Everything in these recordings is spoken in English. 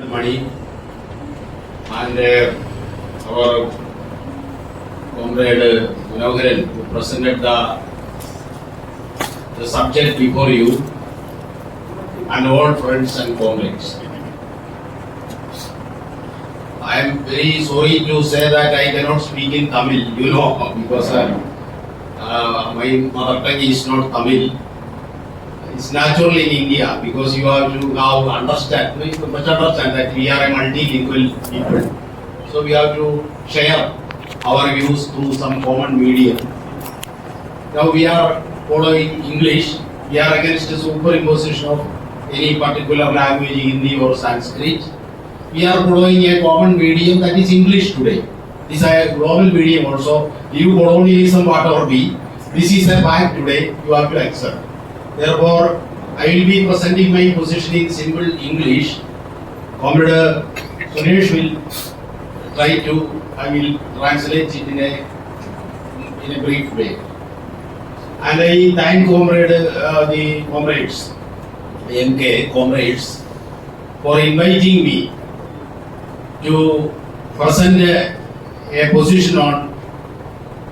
Money and our comrade Manoharan who presented the subject before you and all friends and comrades. I am very sorry to say that I cannot speak in Tamil, because my mother tongue is not Tamil. It's natural in India because you have to now understand that we are a multilingual people. So we have to share our views through some common medium. Now we are following English. We are against the superimposition of any particular language, Hindi or Sanskrit. We are following a common medium that is English today. This is a global medium also. You colonialism whatever be, this is a fact today. You have to accept. Therefore, I will be presenting my position in simple English. Comrade Suresh will try to, I will translate it in a brief way. And I thank the comrades, the MK comrades, for inviting me to present a position on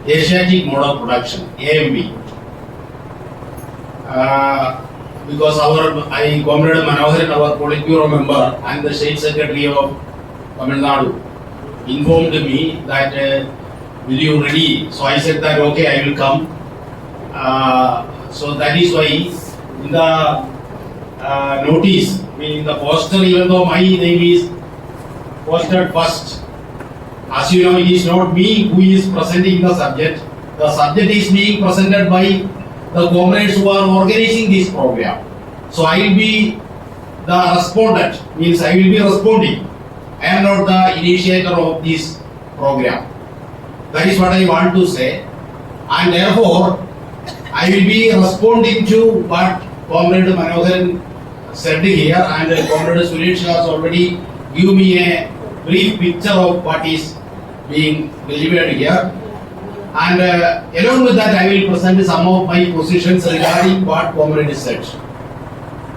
Asiatic mode of production, AMP. Because Comrade Manoharan, our Politburo member and the State Secretary of Tamil Nadu, informed me that will you ready? So I said that okay, I will come. So that is why in the notice, in the poster, even though my name is posted first, as you know, it is not me who is presenting the subject. The subject is being presented by the comrades who are organizing this program. So I will be the respondent, means I will be responding. I am not the initiator of this program. That is what I want to say. And therefore, I will be responding to what Comrade Manoharan said here, and Comrade Suresh has already given me a brief picture of what is being delivered here. And along with that, I will present some of my positions regarding what Comrade said.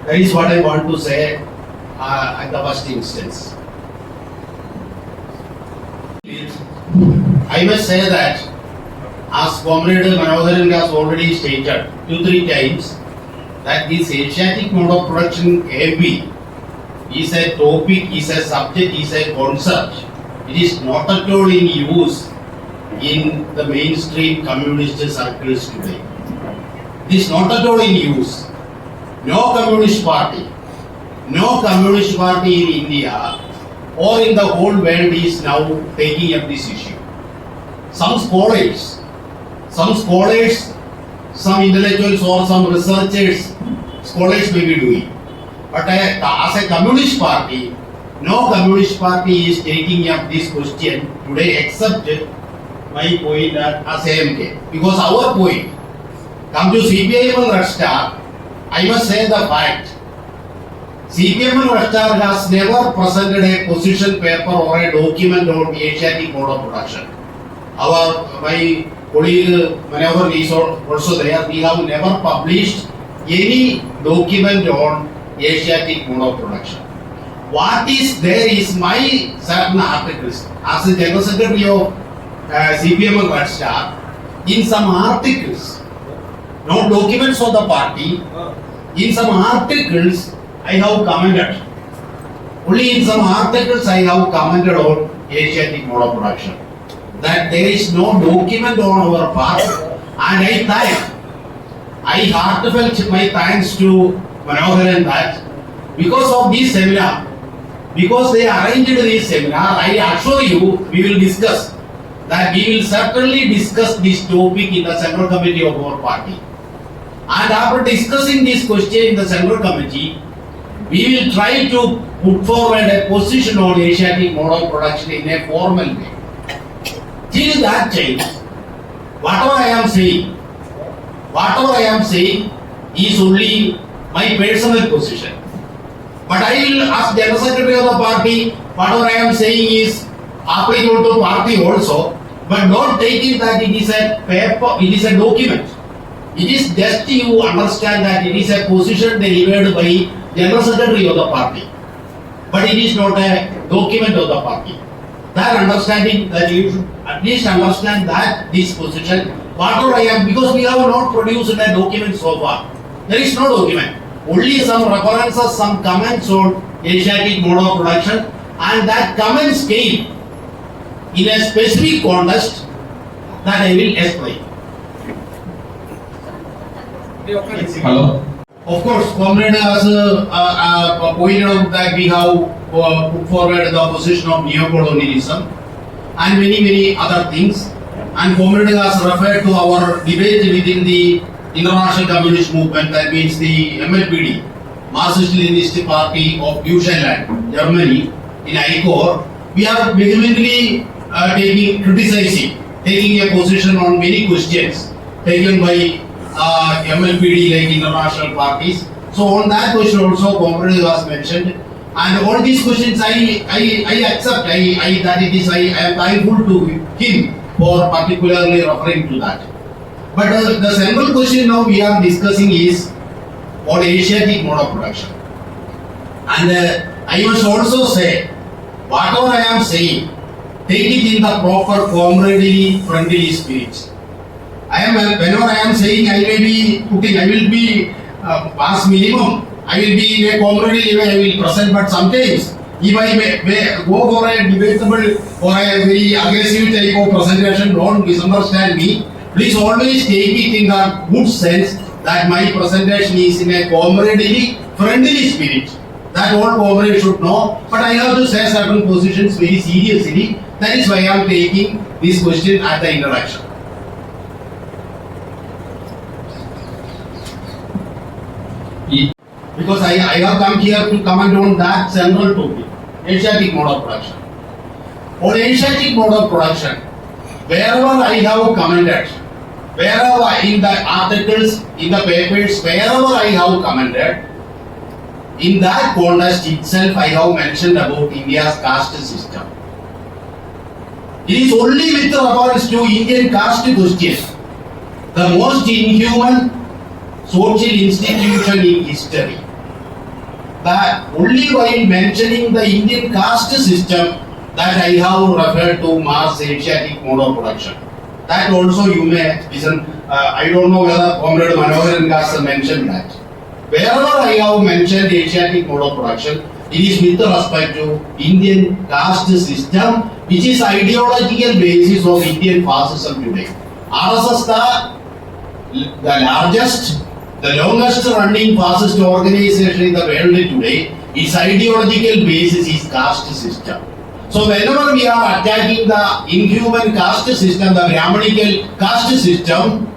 That is what I want to say at the first instance. I must say that, as Comrade Manoharan has already stated 2-3 times, that this Asiatic mode of production AMP is a topic, is a subject, is a concept. It is not at all in use in the mainstream communist circles today. It is not at all in use. No communist party in India or in the whole world is now taking up this issue. Some scholars, some intellectuals or some researchers, scholars may be doing. But as a communist party, no communist party is taking up this question today except my point as AMK. Because our point, come to CPIM and Red Star, I must say the fact. CPIM and Red Star has never presented a position paper or a document on Asiatic mode of production. My colleague Manoharan is also there. We have never published any document on Asiatic mode of production. What is there is my certain articles. As the General Secretary of CPM and Red Star, in some articles, not documents of the party, in some articles I have commented. Only in some articles I have commented on Asiatic mode of production. That there is no document on our part, and I heartfelt my thanks to Manoharan that because of this seminar, because they arranged this seminar, I assure you we will discuss. That we will certainly discuss this topic in the Central Committee of our party. And after discussing this question in the Central Committee, we will try to put forward a position on Asiatic mode of production in a formal way. Till that time, whatever I am saying is only my personal position. But I will ask General Secretary of the party, whatever I am saying is applicable to party also, but not taking that it is a paper, it is a document. It is just you understand that it is a position delivered by General Secretary of the party. but it is not a document of the party. That understanding that you should at least understand that this position, whatever I am, because we have not produced a document so far. There is no document. Only some references, some comments on Asiatic mode of production, and that comments came in a specific context that I will explain. Hello. Of course, Comrade has pointed out that we have put forward the position of neocolonialism and many other things. And Comrade has referred to our debate within the International Communist Movement, that means the MLPD, Marxist-Leninist Party of Deutschland, Germany, in ICOR. We are vehemently taking a position on many questions taken by MLPD like international parties. So on that question also Comrade was mentioned, and all these questions I accept. I am thankful to him for particularly referring to that. But the central question now we are discussing is on Asiatic mode of production. And I must also say, whatever I am saying, take it in the proper comradely, friendly spirit. Whenever I am saying, I will be past minimum, I will be in a comradely way, I will present, but sometimes if I may go for a debatable or a very aggressive type of presentation, don't misunderstand me. Please always take it in the good sense that my presentation is in a comradely, friendly spirit. That all comrades should know. But I have to say certain positions very seriously. That is why I am taking this question at the introduction. Because I have come here to comment on that central topic, Asiatic mode of production. On Asiatic mode of production, wherever I have commented, wherever in the articles, in the papers, wherever I have commented, in that context itself I have mentioned about India's caste system. It is only with reference to Indian caste question, the most inhuman social institution in history, that only while mentioning the Indian caste system that I have referred to Mars Asiatic mode of production. That also you may listen. I don't know whether Comrade Manoharan has mentioned that. Wherever I have mentioned Asiatic mode of production, it is with respect to Indian caste system, which is ideological basis of Indian fascism today. RSS, the largest, the longest running fascist organization in the world today, its ideological basis is caste system. So whenever we are attacking the inhuman caste system, the Brahmanical caste system,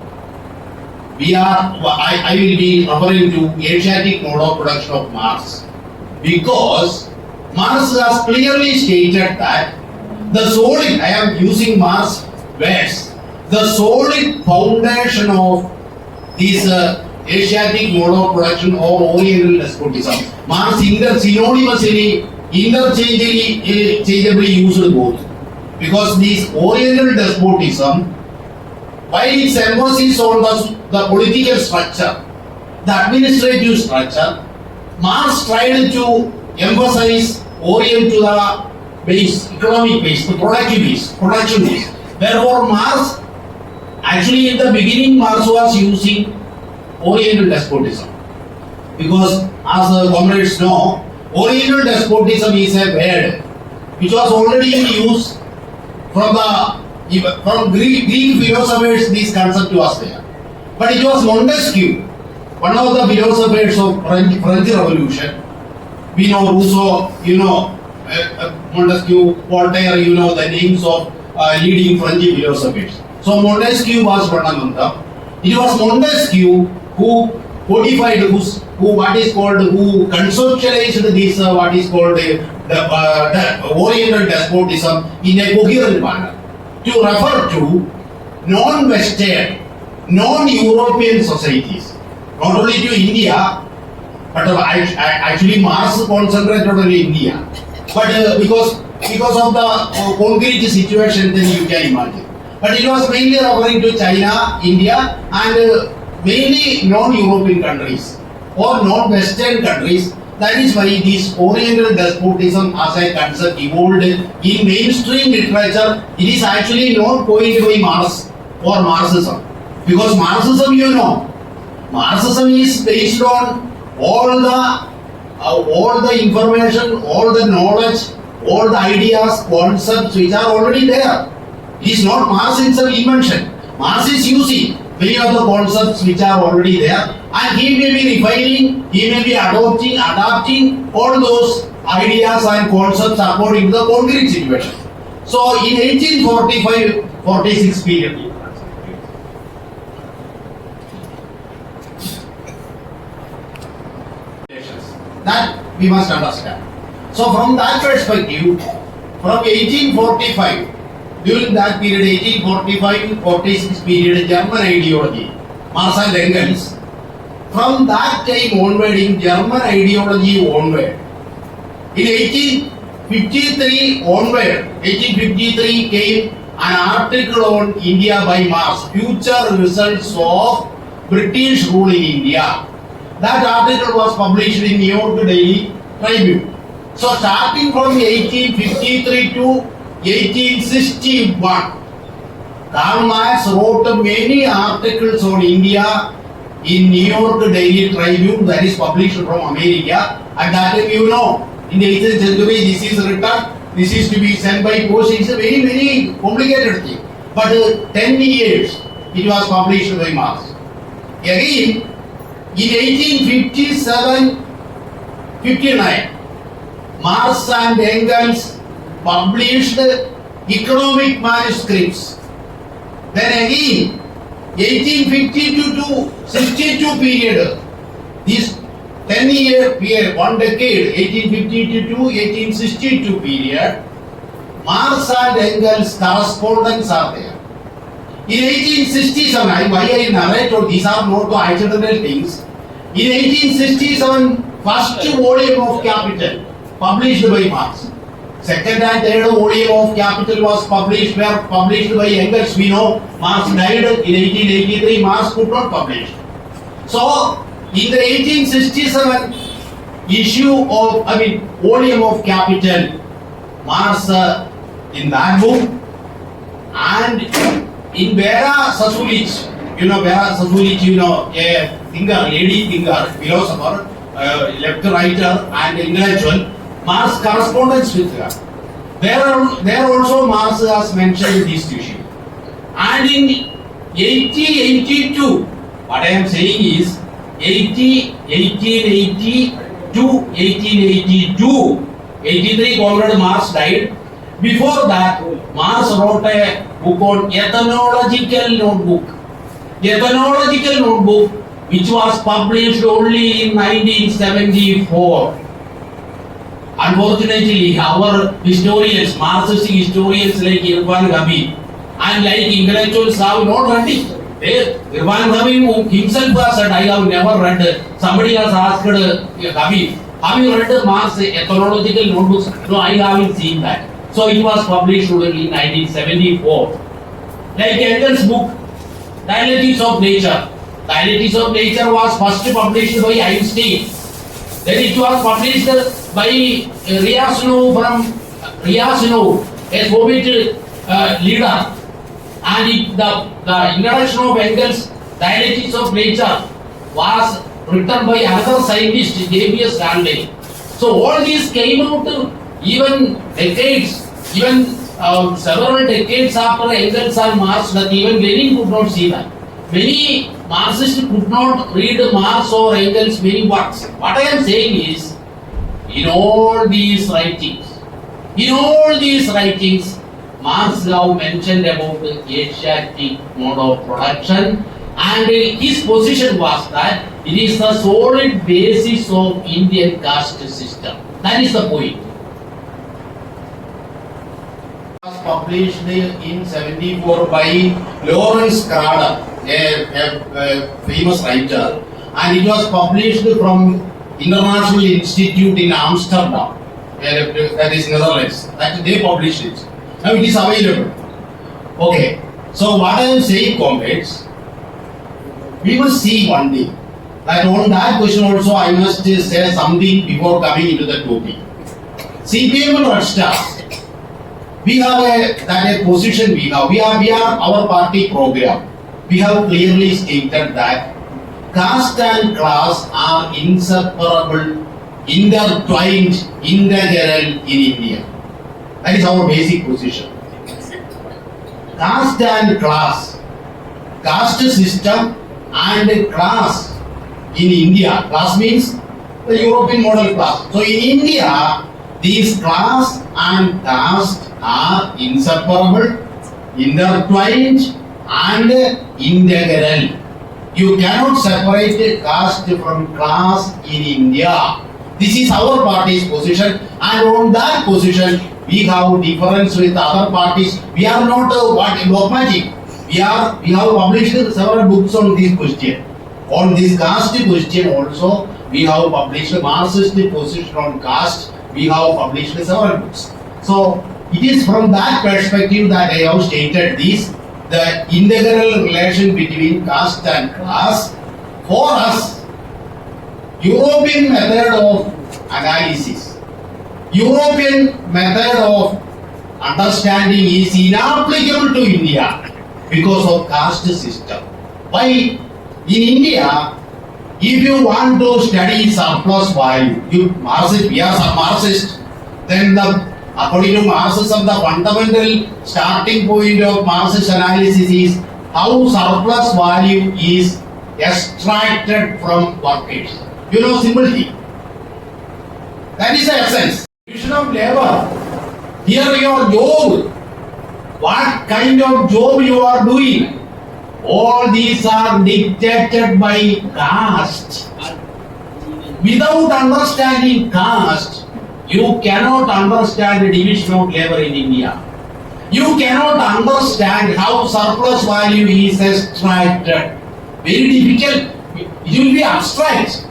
I will be referring to Asiatic mode of production of Marx. Because Marx has clearly stated that the solid, I am using Marx words, the solid foundation of this Asiatic mode of production or Oriental despotism. Marx synonymously, interchangeably used both. Because this Oriental despotism, while its emphasis on the political structure, the administrative structure, Marx tried to emphasize orient to the base, economic base, the productive base, production base. Therefore, Marx, actually in the beginning, Marx was using Oriental despotism. Because as comrades know, Oriental despotism is a word which was already in use from Greek philosophers. This concept was there. But it was Montesquieu, one of the philosophers of French Revolution. We know Rousseau, Montesquieu, Voltaire, the names of leading French philosophers. So Montesquieu was one among them. It was Montesquieu who codified, who conceptualized this, what is called the Oriental despotism in a coherent manner, to refer to non-Western, non-European societies, not only to India, but actually Marx concentrated on India. But because of the concrete situation, then you can imagine. But it was mainly referring to China, India, and mainly non-European countries or non-Western countries That is why this Oriental despotism as a concept evolved in mainstream literature. It is actually not coined by Marx or Marxism. Because Marxism, Marxism is based on all the information, all the knowledge, all the ideas, concepts which are already there. It is not Marx himself invention. Marx is using many of the concepts which are already there, and he may be refining, he may be adapting all those ideas and concepts according to the concrete situation. So in 1845-46 period, that we must understand. So from that perspective, from 1845, during that period, 1845-46 period, German ideology, Marx and Engels, from that time onward, in German ideology onward, in 1853 onward, 1853 came an article on India by Marx, Future Results of British Rule in India. That article was published in New York Daily Tribune. So starting from 1853 to 1861, Karl Marx wrote many articles on India in New York Daily Tribune, that is published from America. At that time, in the 18th century, this is written, this is to be sent by post. It's a very, very complicated thing. But 10 years, it was published by Marx. Again, in 1857-59, Marx and Engels published economic manuscripts. Then again, 1852 to 62 period, this 10-year period, 1 decade, 1852 to 1862 period, Marx and Engels correspondence are there. In 1867, why I narrate, these are not the accidental things. In 1867, first volume of Capital published by Marx. Second and third volume of Capital was published by Engels. We know Marx died in 1883. Marx could not publish. So in the 1867 volume of Capital, Marx in that book, and in Vera Sasulich, Vera Sasulich, a thinker, lady thinker, philosopher, left writer and intellectual, Marx correspondence with her. There also Marx has mentioned this issue. And in 1882, what I am saying is 1880 to 1882, 83 Conrad Marx died. Before that, Marx wrote a book on Ethnological Notebook. Ethnological Notebook, which was published only in 1974. Unfortunately, our historians, Marxist historians like Irfan Habib and like intellectuals have not read it. Irfan Habib himself has said, I have never read. Somebody has asked Habib, have you read Marx's ethnological notebooks? No, I haven't seen that. So it was published only in 1974. Like Engels' book, Dialectics of Nature. Dialectics of Nature was first published by Einstein. Then it was published by Ryazanov, a Soviet leader. And the introduction of Engels' Dialectics of Nature was written by another scientist, J.B.S. Stanley. So all these came out even several decades after Engels and Marx, that even Lenin could not see that. Many Marxists could not read Marx or Engels' many works. What I am saying is, in all these writings, Marx now mentioned about the Asiatic mode of production, and his position was that it is the solid basis of Indian caste system. That is the point. Was published in 74 by Lawrence Cradock, a famous writer, and it was published from International Institute in Amsterdam, that is Netherlands. That they published it. Now it is available. Okay. So what I am saying, comrades, we must see one thing, that on that question also I must say something before coming into the topic. CPM and Red Stars, we have a position we are our party program. We have clearly stated that caste and class are inseparable, intertwined, integral in India. That is our basic position. Caste and class, caste system and class in India. Class means the European model class. So in India, these class and caste are inseparable, intertwined and integral. You cannot separate caste from class in India. This is our party's position, and on that position we have difference with other parties. We are not dogmatic. We have published several books on this question. On this caste question also, we have published Marxist position on caste. We have published several books. So it is from that perspective that I have stated this, the integral relation between caste and class. For us, European method of analysis, European method of understanding is inapplicable to India because of caste system. Why? In India, if you want to study surplus value, we are some Marxist, then according to Marxism, the fundamental starting point of Marxist analysis is how surplus value is extracted from workers. You know, simple thing. That is the essence. Division of labor. Here your job. What kind of job you are doing? All these are dictated by caste. Without understanding caste, you cannot understand the division of labor in India. You cannot understand how surplus value is extracted. Very difficult. It will be abstract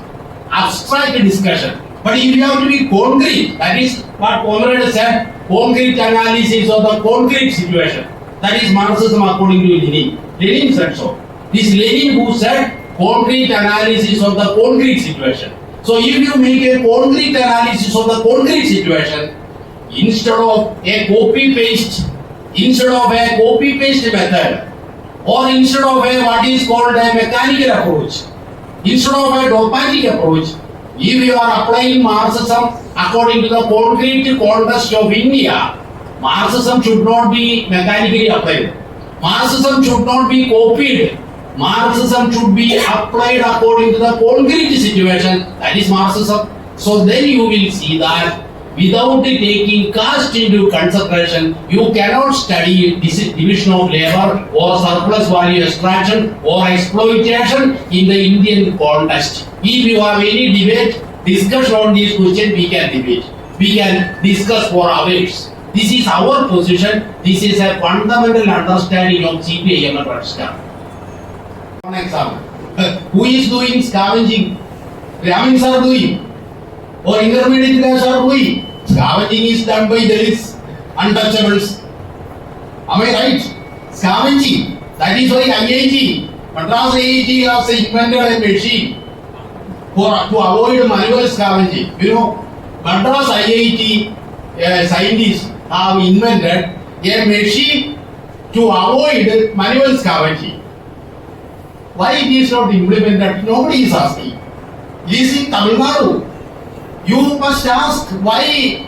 discussion. But if you have to be concrete, that is what Comrade said, concrete analysis of the concrete situation. That is Marxism according to Lenin. Lenin said so. This Lenin who said concrete analysis of the concrete situation. So if you make a concrete analysis of the concrete situation, instead of a copy-paste method, or instead of a what is called a mechanical approach, instead of a dogmatic approach, if you are applying Marxism according to the concrete context of India, Marxism should not be mechanically applied. Marxism should not be copied. Marxism should be applied according to the concrete situation. That is Marxism. So then you will see that without taking caste into consideration, you cannot study division of labor or surplus value extraction or exploitation in the Indian context. If you have any debate, discussion on this question, we can debate. We can discuss for hours. This is our position. This is a fundamental understanding of CPIM and Red Star. One example. Who is doing scavenging? Brahmins are doing. Or intermediate class are doing. Scavenging is done by Dalits, untouchables. Am I right? Scavenging. That is why IIT, Madras IIT has invented a machine to avoid manual scavenging. You know, Madras IIT scientists have invented a machine to avoid manual scavenging. Why it is not implemented? Nobody is asking. It is in Tamil Nadu. You must ask why.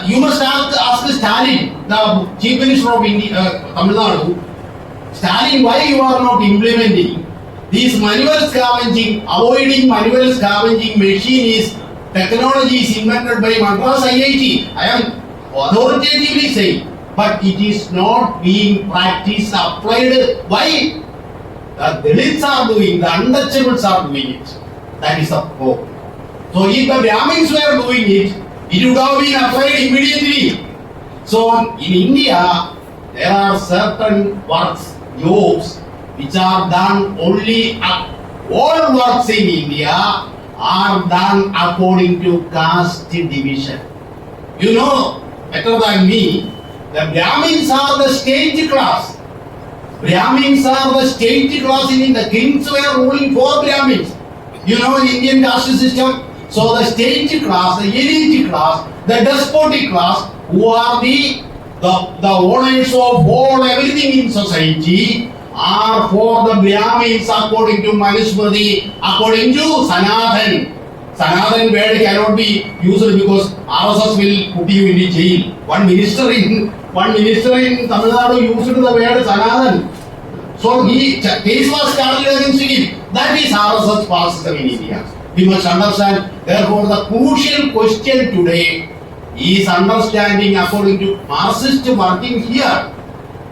You must ask Stalin, the Chief Minister of India, Tamil Nadu. Stalin, why you are not implementing this manual scavenging? Avoiding manual scavenging machine is technology is invented by Madras IIT. I am authoritatively saying, but it is not being practiced, applied. Why? The Dalits are doing, the untouchables are doing it. That is the problem. So if the Brahmins were doing it, it would have been applied immediately. So in India, there are certain works, jobs, which are done only, all works in India are done according to caste division. You know better than me, the Brahmins are the state class. Brahmins are the state class in India. The kings were ruling for Brahmins. You know the Indian caste system? So the state class, the elite class, the despotic class, who are the owners of all everything in society, are for the Brahmins according to Manusmriti, according to Sanathan. Sanathan word cannot be used because RSS will put you in the jail. One minister in Tamil Nadu used the word Sanathan. So case was started against him. That is RSS fascism in India. We must understand. Therefore, the crucial question today is understanding according to Marxist working here.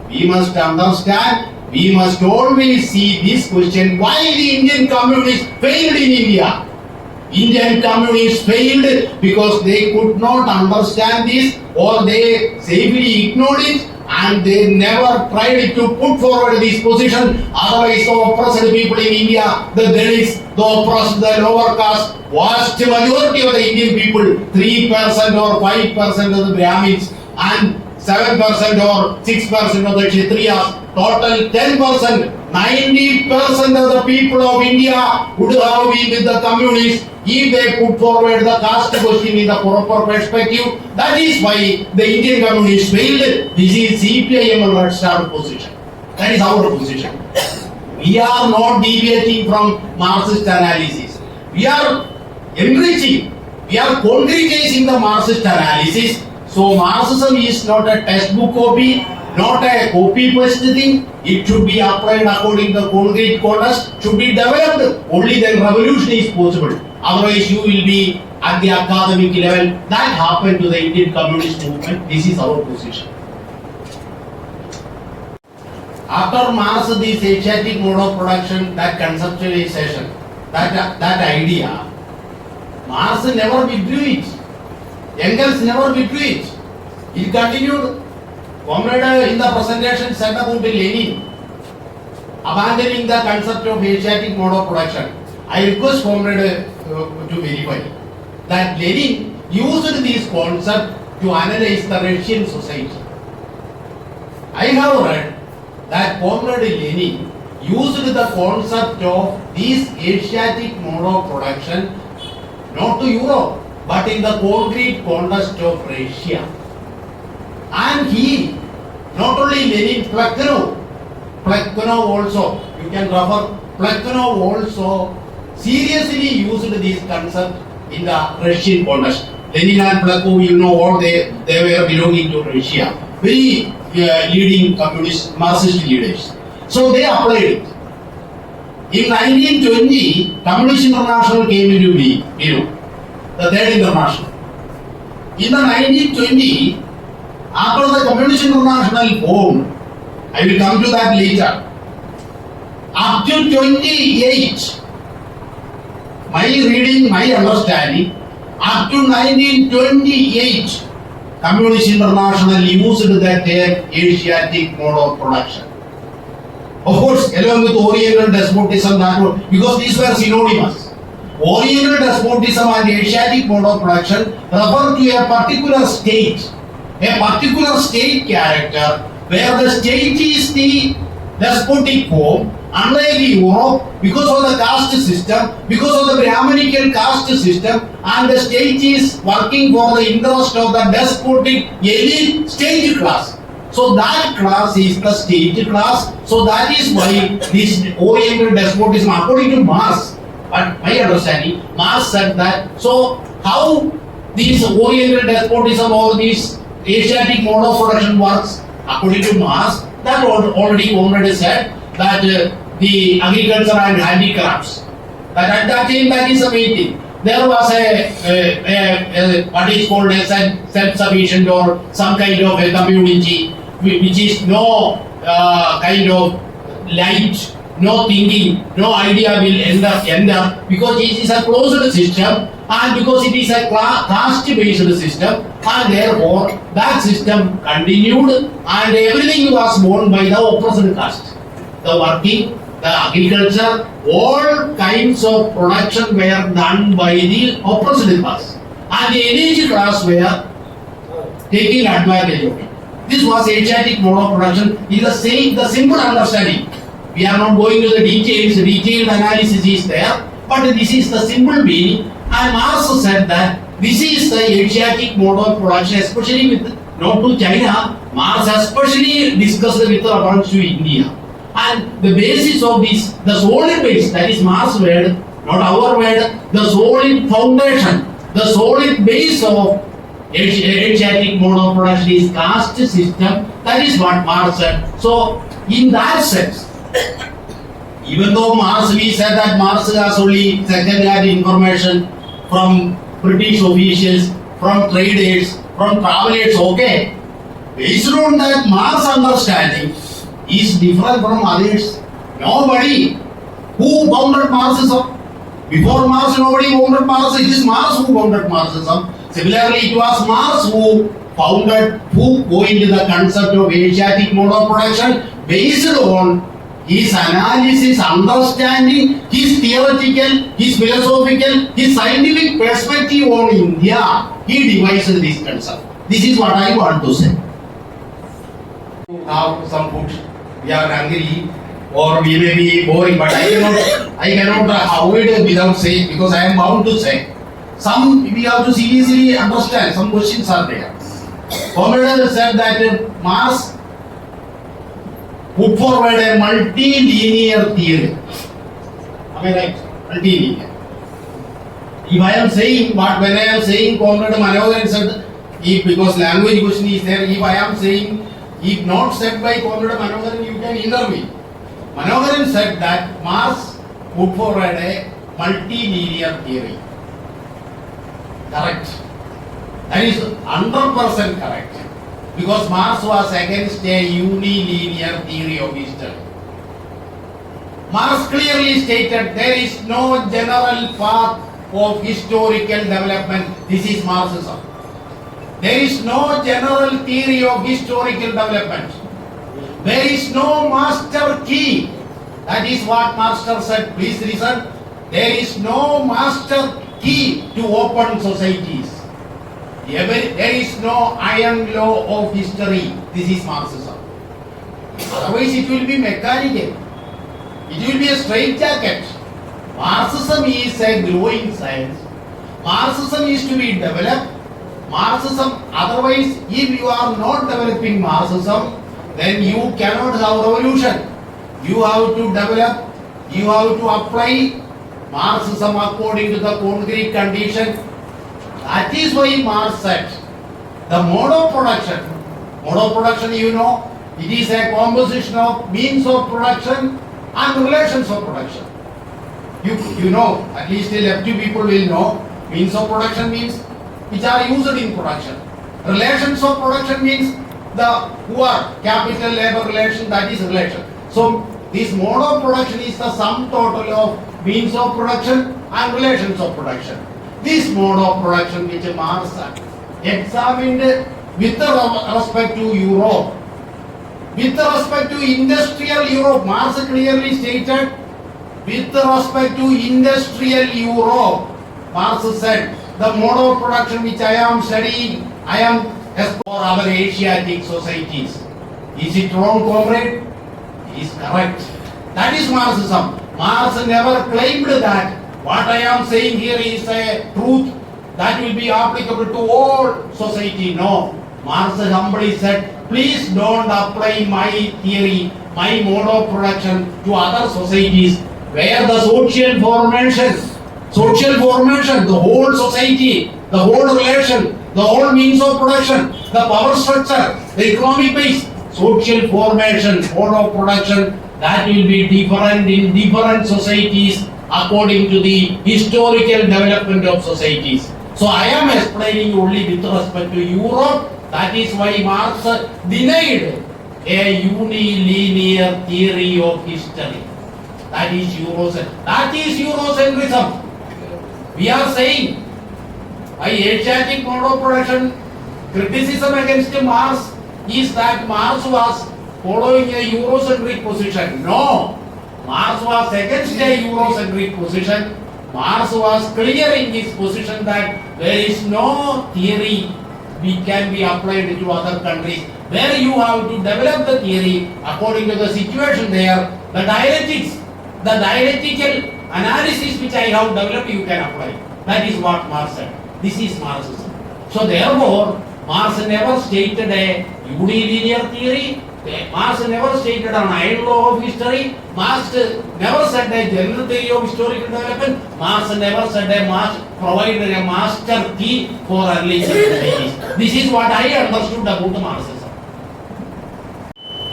We must understand. We must always see this question: why the Indian communists failed in India? Indian communists failed because they could not understand this, or they safely ignored it, and they never tried to put forward this position. Otherwise, the oppressed people in India, the Dalits, the oppressed, the lower caste, vast majority of the Indian people, 3% or 5% of the Brahmins, and 7% or 6% of the Kshatriyas, total 10%, 90% of the people of India would have been with the communists if they put forward the caste question in the proper perspective. That is why the Indian communists failed. This is CPIM and Red Star position. That is our position. We are not deviating from Marxist analysis. We are enriching. We are concretizing the Marxist analysis. So Marxism is not a textbook copy, not a copy paste thing. It should be applied according to the concrete context, should be developed. Only then revolution is possible. Otherwise you will be at the academic level. That happened to the Indian Communist movement. This is our position. After Marx, this Asiatic mode of production, that conceptualization, that idea, Marx never withdrew it. Engels never withdrew it. He continued. Comrade in the presentation said about Lenin abandoning the concept of Asiatic mode of production. I request Comrade to verify that Lenin used this concept to analyze the Russian society. I have read that Comrade Lenin used the concept of this Asiatic mode of production not to Europe, but in the concrete context of Russia. And he, not only Lenin, Plekhanov also, you can refer, Plekhanov also seriously used this concept in the Russian context. Lenin and Plekhanov, you know, all they were belonging to Russia. Very leading communist, Marxist leaders. So they applied it. In 1920, Communist International came into being, the Third International. In the 1920, after the Communist International formed, I will come to that later. Up to 28, my reading, my understanding, up to 1928, Communist International used that term Asiatic mode of production. Of course, along with Oriental despotism, because these were synonymous. Oriental despotism and Asiatic mode of production refer to a particular state character where the state is the despotic form, unlike Europe, because of the caste system, because of the Brahminical caste system, and the state is working for the interest of the despotic elite state class. So that class is the state class. So that is why this Oriental despotism, according to Marx, but my understanding, Marx said that. So how this Oriental despotism or this Asiatic mode of production works, according to Marx, that already said that the agriculture and handicrafts, that at that time that is the main thing. There was a what is called as a self-sufficient or some kind of a community which is no kind of light, no thinking, no idea will enter because it is a closed system and because it is a caste-based system, and therefore that system continued and everything was borne by the oppressed caste. The working, the agriculture, all kinds of production were done by the oppressed class, and the elite class were taking advantage of it. This was Asiatic mode of production. Is the simple understanding. We are not going to the details. Detailed analysis is there. But this is the simple meaning. And Marx said that this is the Asiatic mode of production, especially with not to China. Marx especially discussed with reference to India. And the basis of this, the solid base, that is Marx word, not our word, the solid foundation, the solid base of Asiatic mode of production is caste system. That is what Marx said. So, in that sense, even though Marx, we said that Marx has only second-hand information from British officials, from traders, from travelers, okay. Based on that, Marx understanding is different from others. Nobody who founded Marxism. Before Marx, nobody founded Marx. It is Marx who founded Marxism. Similarly, it was Marx who coined the concept of Asiatic mode of production based on his analysis, understanding, his theoretical, his philosophical, his scientific perspective on India. He devised this concept. This is what I want to say. Now, some food, we are hungry, or we may be boring, but I cannot avoid without saying, because I am bound to say. Some we have to seriously understand. Some questions are there. Comrade said that Marx put forward a multilinear theory. Am I right? Multilinear. If I am saying when I am saying, Comrade Manoharan said, because language question is there, if I am saying, if not said by Comrade Manoharan, you can intervene. Manoharan said that Marx put forward a multilinear theory. Correct. That is 100% correct. Because Marx was against a unilinear theory of history. Marx clearly stated there is no general path of historical development. This is Marxism. There is no general theory of historical development. There is no master key. That is what Marx said. Please listen. There is no master key to open societies. There is no iron law of history. This is Marxism. Otherwise, it will be mechanical. It will be a straitjacket. Marxism is a growing science. Marxism is to be developed. Marxism, otherwise, if you are not developing Marxism, then you cannot have revolution. You have to develop, you have to apply Marxism according to the concrete condition. That is why Marx said the mode of production, you know, it is a composition of means of production and relations of production. You know, at least the left people will know, means of production means which are used in production. Relations of production means the poor capital labor relation, that is relation. So this mode of production is the sum total of means of production and relations of production. This mode of production which Marx examined with respect to Europe, with respect to industrial Europe, Marx clearly stated with respect to industrial Europe, Marx said the mode of production which I am studying, I am for our Asiatic societies. Is it wrong, comrade? It is correct. That is Marxism. Marx never claimed that what I am saying here is a truth that will be applicable to all society. No. Marx humbly said, please don't apply my theory, my mode of production to other societies where the social formation, the whole society, the whole relation, the whole means of production, the power structure, the economic base, social formation, mode of production, that will be different in different societies according to the historical development of societies. So I am explaining only with respect to Europe. That is why Marx denied a unilinear theory of history. That is Eurocentrism. We are saying by Asiatic mode of production, criticism against Marx is that Marx was following a Eurocentric position. No, Marx was against a Eurocentric position. Marx was clear in his position that there is no theory which can be applied to other countries. Where you have to develop the theory according to the situation there, the dialectical analysis which I have developed, you can apply. That is what Marx said. This is Marxism. So therefore, Marx never stated a unilinear theory. Marx never stated an iron law of history. Marx never said a general theory of historical development. Marx never said provided a master key for early societies. This is what I understood about Marxism.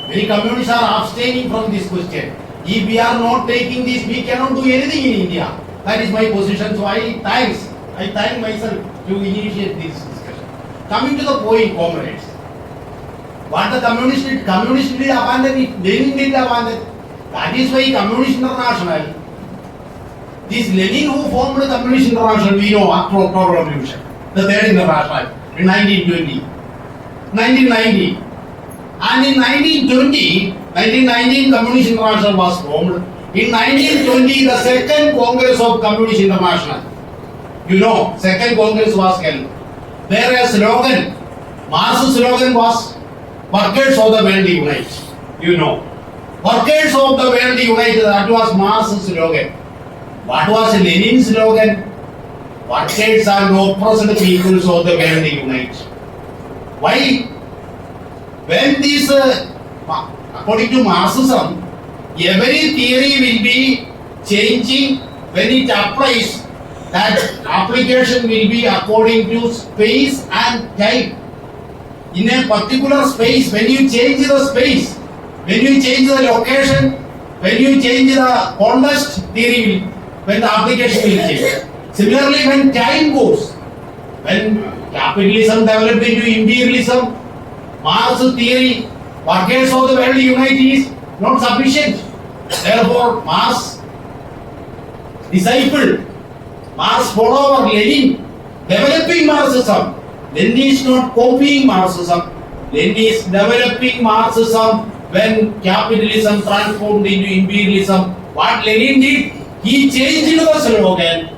Many communists are abstaining from this question. If we are not taking this, we cannot do anything in India. That is my position. So I thank myself to initiate this discussion. Coming to the point, comrades. What the communists did abandon it, Lenin did abandon. That is why Communist International, this Lenin who formed the Communist International, we know after October Revolution, the third international in 1920, 1990. And in 1919 Communist International was formed. In 1920, the second Congress of Communist International, you know, second Congress was held. There a slogan, Marx's slogan was, workers of the world unite. You know, workers of the world unite, that was Marx's slogan. What was Lenin's slogan? Workers and oppressed peoples of the world unite. Why? When this, according to Marxism, every theory will be changing when it applies. That application will be according to space and time. In a particular space, when you change the space, when you change the location, when you change the context, theory will, when the application will change. Similarly, when time goes, when capitalism developed into imperialism, Marx's theory, workers of the world unite, is not sufficient. Therefore, Marx disciple, Marx follower Lenin, developing Marxism. Lenin is not copying Marxism. Lenin is developing Marxism when capitalism transformed into imperialism. What Lenin did, he changed the slogan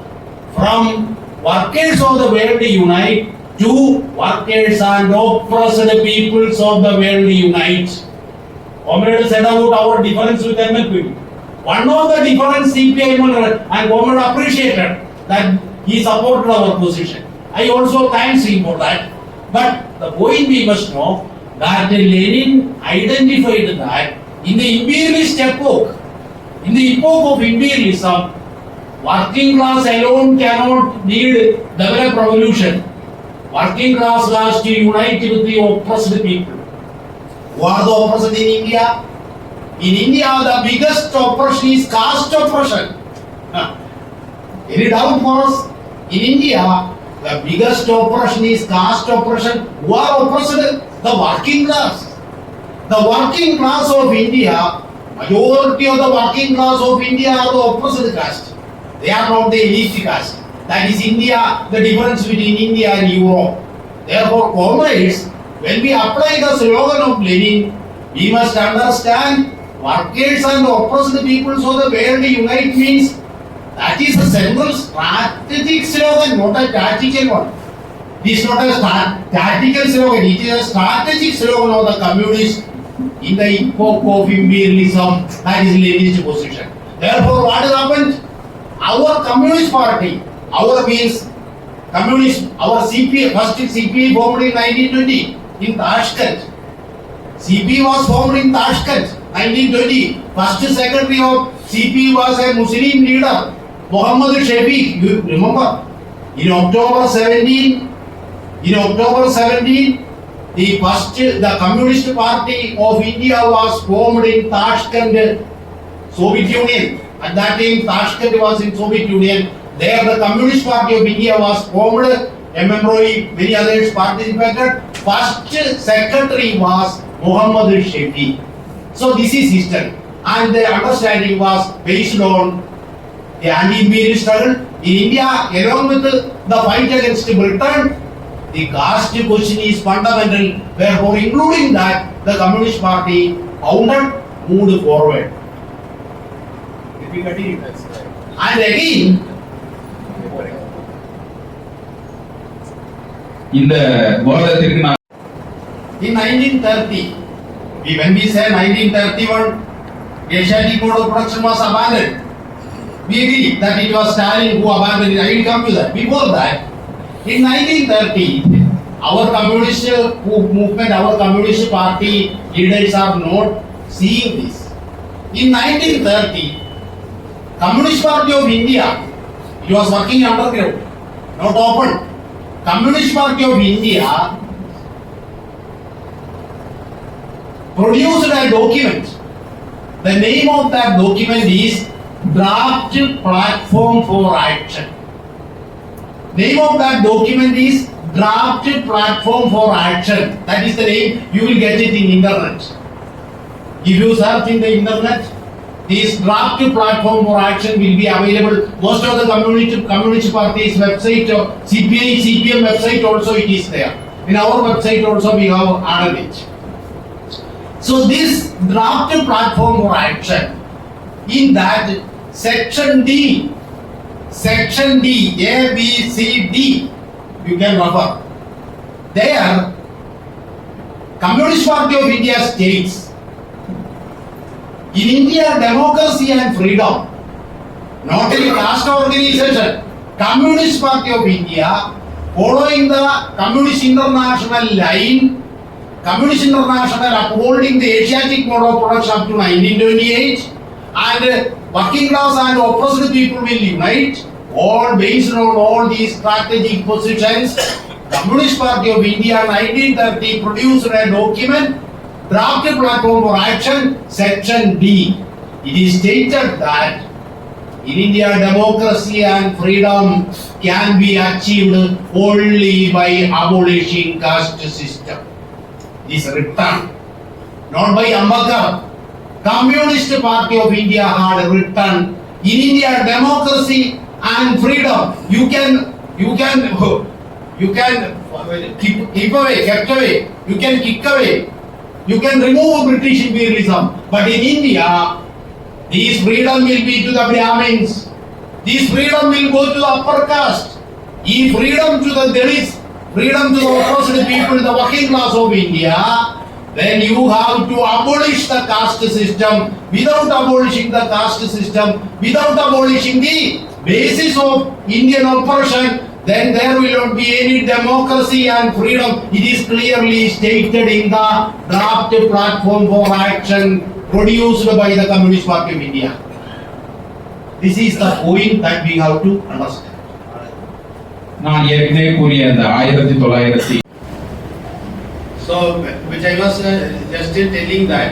from workers of the world unite to workers and oppressed peoples of the world unite. Comrade said about our difference with MLP. One of the difference CPI and Comrade appreciated that he supported our position. I also thanks him for that. But the point we must know that Lenin identified that in the imperialist epoch, in the epoch of imperialism, working class alone cannot develop revolution. Working class has to unite with the oppressed people. Who are the oppressed in India? In India, the biggest oppression is caste oppression. Any doubt for us? In India, the biggest oppression is caste oppression. Who are oppressed? The working class. The working class of India, majority of the working class of India are the oppressed caste. They are not the elite caste. That is India, the difference between India and Europe. Therefore, comrades, when we apply the slogan of Lenin, we must understand workers and oppressed peoples of the world unite means that is a central strategic slogan, not a tactical one. It is not a tactical slogan, it is a strategic slogan of the communists in the epoch of imperialism. That is Lenin's position. Therefore, what has happened? Our Communist Party, our means communist, our CPI, first CPI formed in 1920 in Tashkent. CPI was formed in Tashkent, 1920. First secretary of CPI was a Muslim leader, Muhammad Shafiq, you remember? In October 17, the Communist Party of India was formed in Tashkent, Soviet Union. At that time, Tashkent was in Soviet Union. There, the Communist Party of India was formed. MMROI, many others participated. First secretary was Muhammad Shafiq. So this is history, and the understanding was based on the anti-imperial struggle in India, along with the fight against Britain. The caste question is fundamental. Therefore, including that, the Communist Party moved forward. We continue. And again, இந்த போராட்டத்திற்கு நான் in 1930, when we say 1931, Asiatic mode of production was abandoned. we agree that it was Stalin who abandoned it. I will come to that. Before that, in 1930, our communist movement, our communist party leaders are not seeing this. In 1930, Communist Party of India, it was working underground, not open. Communist Party of India produced a document. The name of that document is Draft Platform for Action. Name of that document is Draft Platform for Action. That is the name. You will get it in internet. If you search in the internet, this Draft Platform for Action will be available. Most of the communist parties website, CPM website also it is there. In our website also we have added it. So this Draft Platform for Action, in that section D, A, B, C, D, you can refer. There, Communist Party of India states, in India, democracy and freedom, not a caste organization, Communist Party of India, following the Communist International line, Communist International upholding the Asiatic model of production up to 1928, and working class and oppressed people will unite, all based on all these strategic positions. Communist Party of India 1930 produced a document, Draft Platform for Action, Section D. It is stated that in India, democracy and freedom can be achieved only by abolishing caste system. It is written, not by Ambedkar. Communist Party of India had written, in India, democracy and freedom. You can keep away, kept away. You can kick away. You can remove British imperialism. But in India, this freedom will be to the Brahmins. This freedom will go to the upper caste. This freedom to the Dalits, freedom to the oppressed people, the working class of India. Then you have to abolish the caste system. Without abolishing the caste system, without abolishing the basis of Indian oppression, then there will not be any democracy and freedom. It is clearly stated in the Draft Platform for Action produced by the Communist Party of India. This is the point that we have to understand. நான் ஏற்கனவே கூறிய அந்த 1900 So, which I was just telling that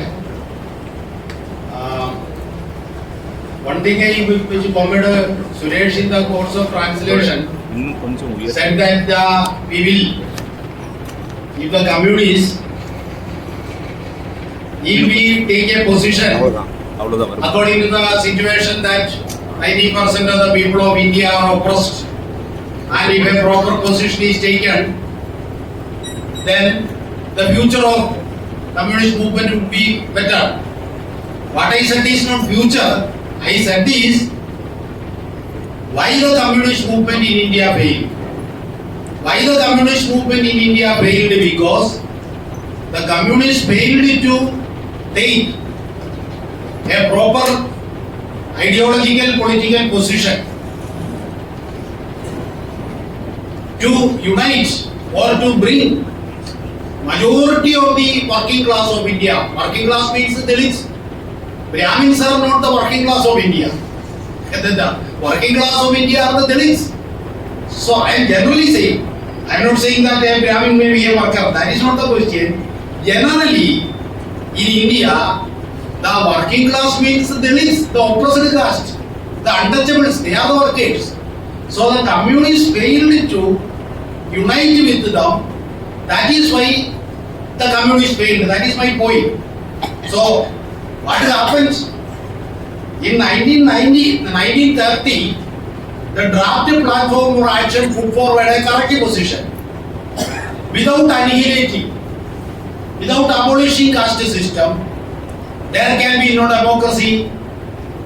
one thing which Comrade Suresh in the course of translation said that we will, if the communists, if we take a position according to the situation that 90% of the people of India are oppressed, and if a proper position is taken, then the future of communist movement would be better. What I said is not future. I said is, why the communist movement in India failed? Why the communist movement in India failed? Because the communists failed to take a proper ideological political position to unite or to bring majority of the working class of India. Working class means Dalits. Brahmins are not the working class of India. The working class of India are the Dalits. So I am generally saying, I am not saying that a Brahmin may be a worker. That is not the question. Generally, in India, the working class means the Dalits, the oppressed caste, the untouchables. They are the workers. So the communists failed to unite with them. That is why the communists failed. That is my point. So, what happens? In 1930, the Draft Platform for Action put forward a corrective position. Without annihilating, without abolishing caste system, there can be no democracy.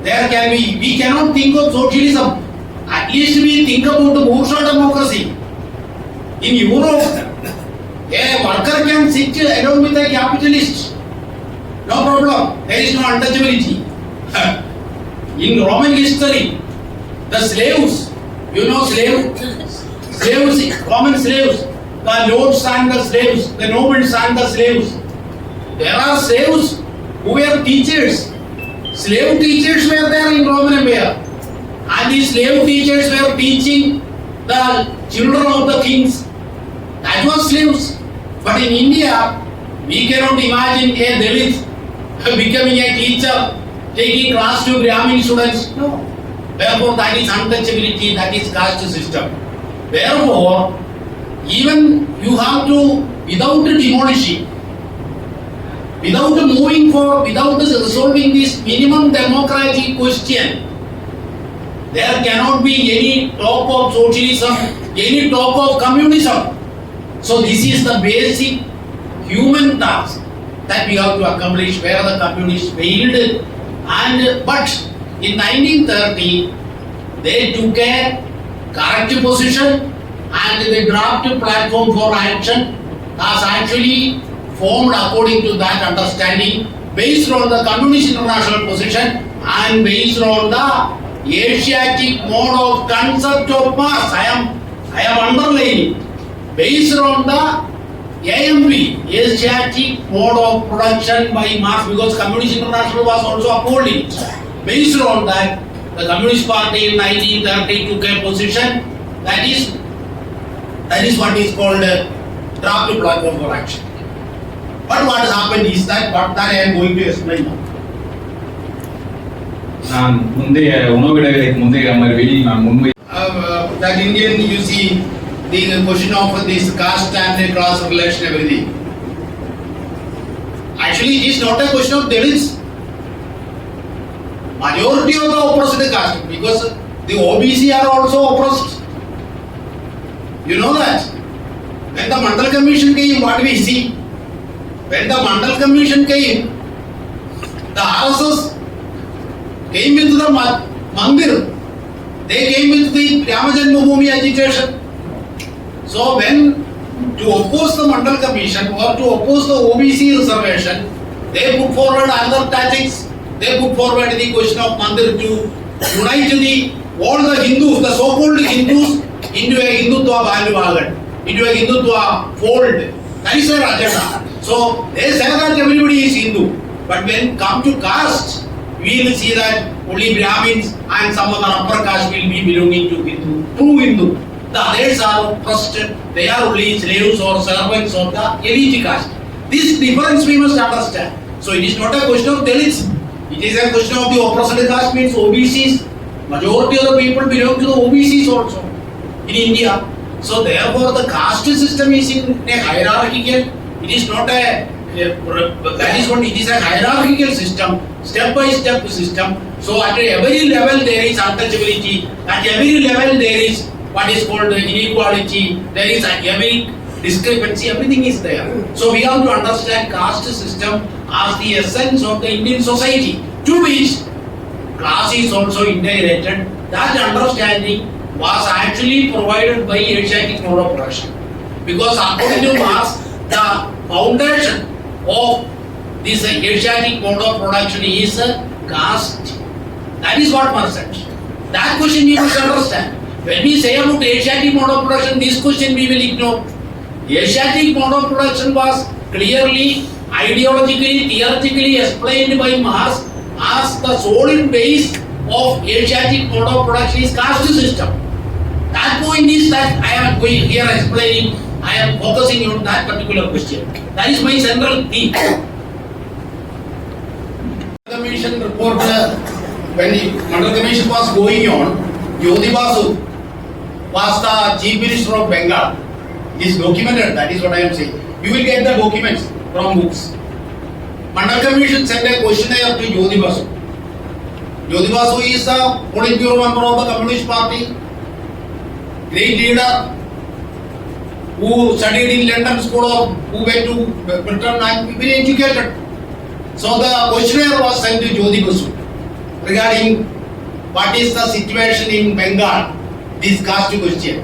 There can be, we cannot think of socialism. At least we think about the bourgeois democracy. In Europe, a worker can sit along with a capitalist. No problem. There is no untouchability. In Roman history, The slaves, you know slaves, Roman slaves, the lords and the slaves, the nobles and the slaves. There are slaves who were teachers. Slave teachers were there in Roman Empire. And the slave teachers were teaching the children of the kings. That was slaves. But in India, we cannot imagine a Dalit becoming a teacher, taking class to Brahmin students. No. Therefore, that is untouchability, that is caste system. Therefore, even you have to, without demolishing, without moving forward, without resolving this minimum democratic question, there cannot be any talk of socialism, any talk of communism. So this is the basic human task that we have to accomplish where the communists failed. But in 1930, they took a correct position and the draft platform for action has actually formed according to that understanding based on the Communist International position and based on the Asiatic mode of concept of mass. I am underlining. Based on the AMP, Asiatic mode of production by mass, because Communist International was also upholding it. Based on that, the Communist Party in 1930 took a position that is what is called draft platform for action. But what has happened is that I am going to explain now. நான் முந்தைய உணவிடங்களுக்கு முந்தைய அமர்வில் நான் முன்வை That Indian, you see, the question of this caste and class relation, everything. Actually, it is not a question of Dalits. Majority of the oppressed caste, because the OBC are also oppressed. You know that. When the Mandal Commission came, what we see? When the Mandal Commission came, the RSS came with the Mandir. They came with the Rama Janmabhoomi agitation. So when to oppose the Mandal Commission or to oppose the OBC reservation, they put forward other tactics. They put forward the question of Mandir to unite all the Hindus, the so-called Hindus, into a Hindutva bandwagon, into a Hindutva fold. That is their agenda. So they say that everybody is Hindu, but when come to caste, we will see that only Brahmins and some other upper caste will be belonging to Hindu, true Hindu. The others are oppressed, they are only slaves or servants of the elite caste. This difference we must understand. So it is not a question of Dalits, it is a question of the oppressed caste, means OBCs. Majority of the people belong to the OBCs also in India. So therefore the caste system is in a hierarchical, it is not a that is what it is, a hierarchical system, step by step system. So at every level there is untouchability, at every level there is what is called inequality, there is every discrepancy, everything is there. So we have to understand caste system as the essence of the Indian society, to which class is also integrated. That understanding was actually provided by Asiatic mode of production. Because according to Marx, the foundation of this Asiatic mode of production is caste. That is what Marx said. That question we must understand. When we say about Asiatic mode of production, this question we will ignore. Asiatic mode of production was clearly, ideologically, theoretically explained by Marx as the solid base of Asiatic mode of production is caste system. That point is that I am going here explaining, I am focusing on that particular question. That is my central theme. The Commission report, when the Mandal Commission was going on, Jyoti Basu was the Chief Minister of Bengal. It is documented, that is what I am saying. You will get the documents from books. Mandal Commission sent a questionnaire to Jyoti Basu. Jyoti Basu is a Politburo member of the Communist Party, great leader, who studied in London School of, who went to Britain and very educated. So the questionnaire was sent to Jyoti Basu regarding what is the situation in Bengal, this caste question.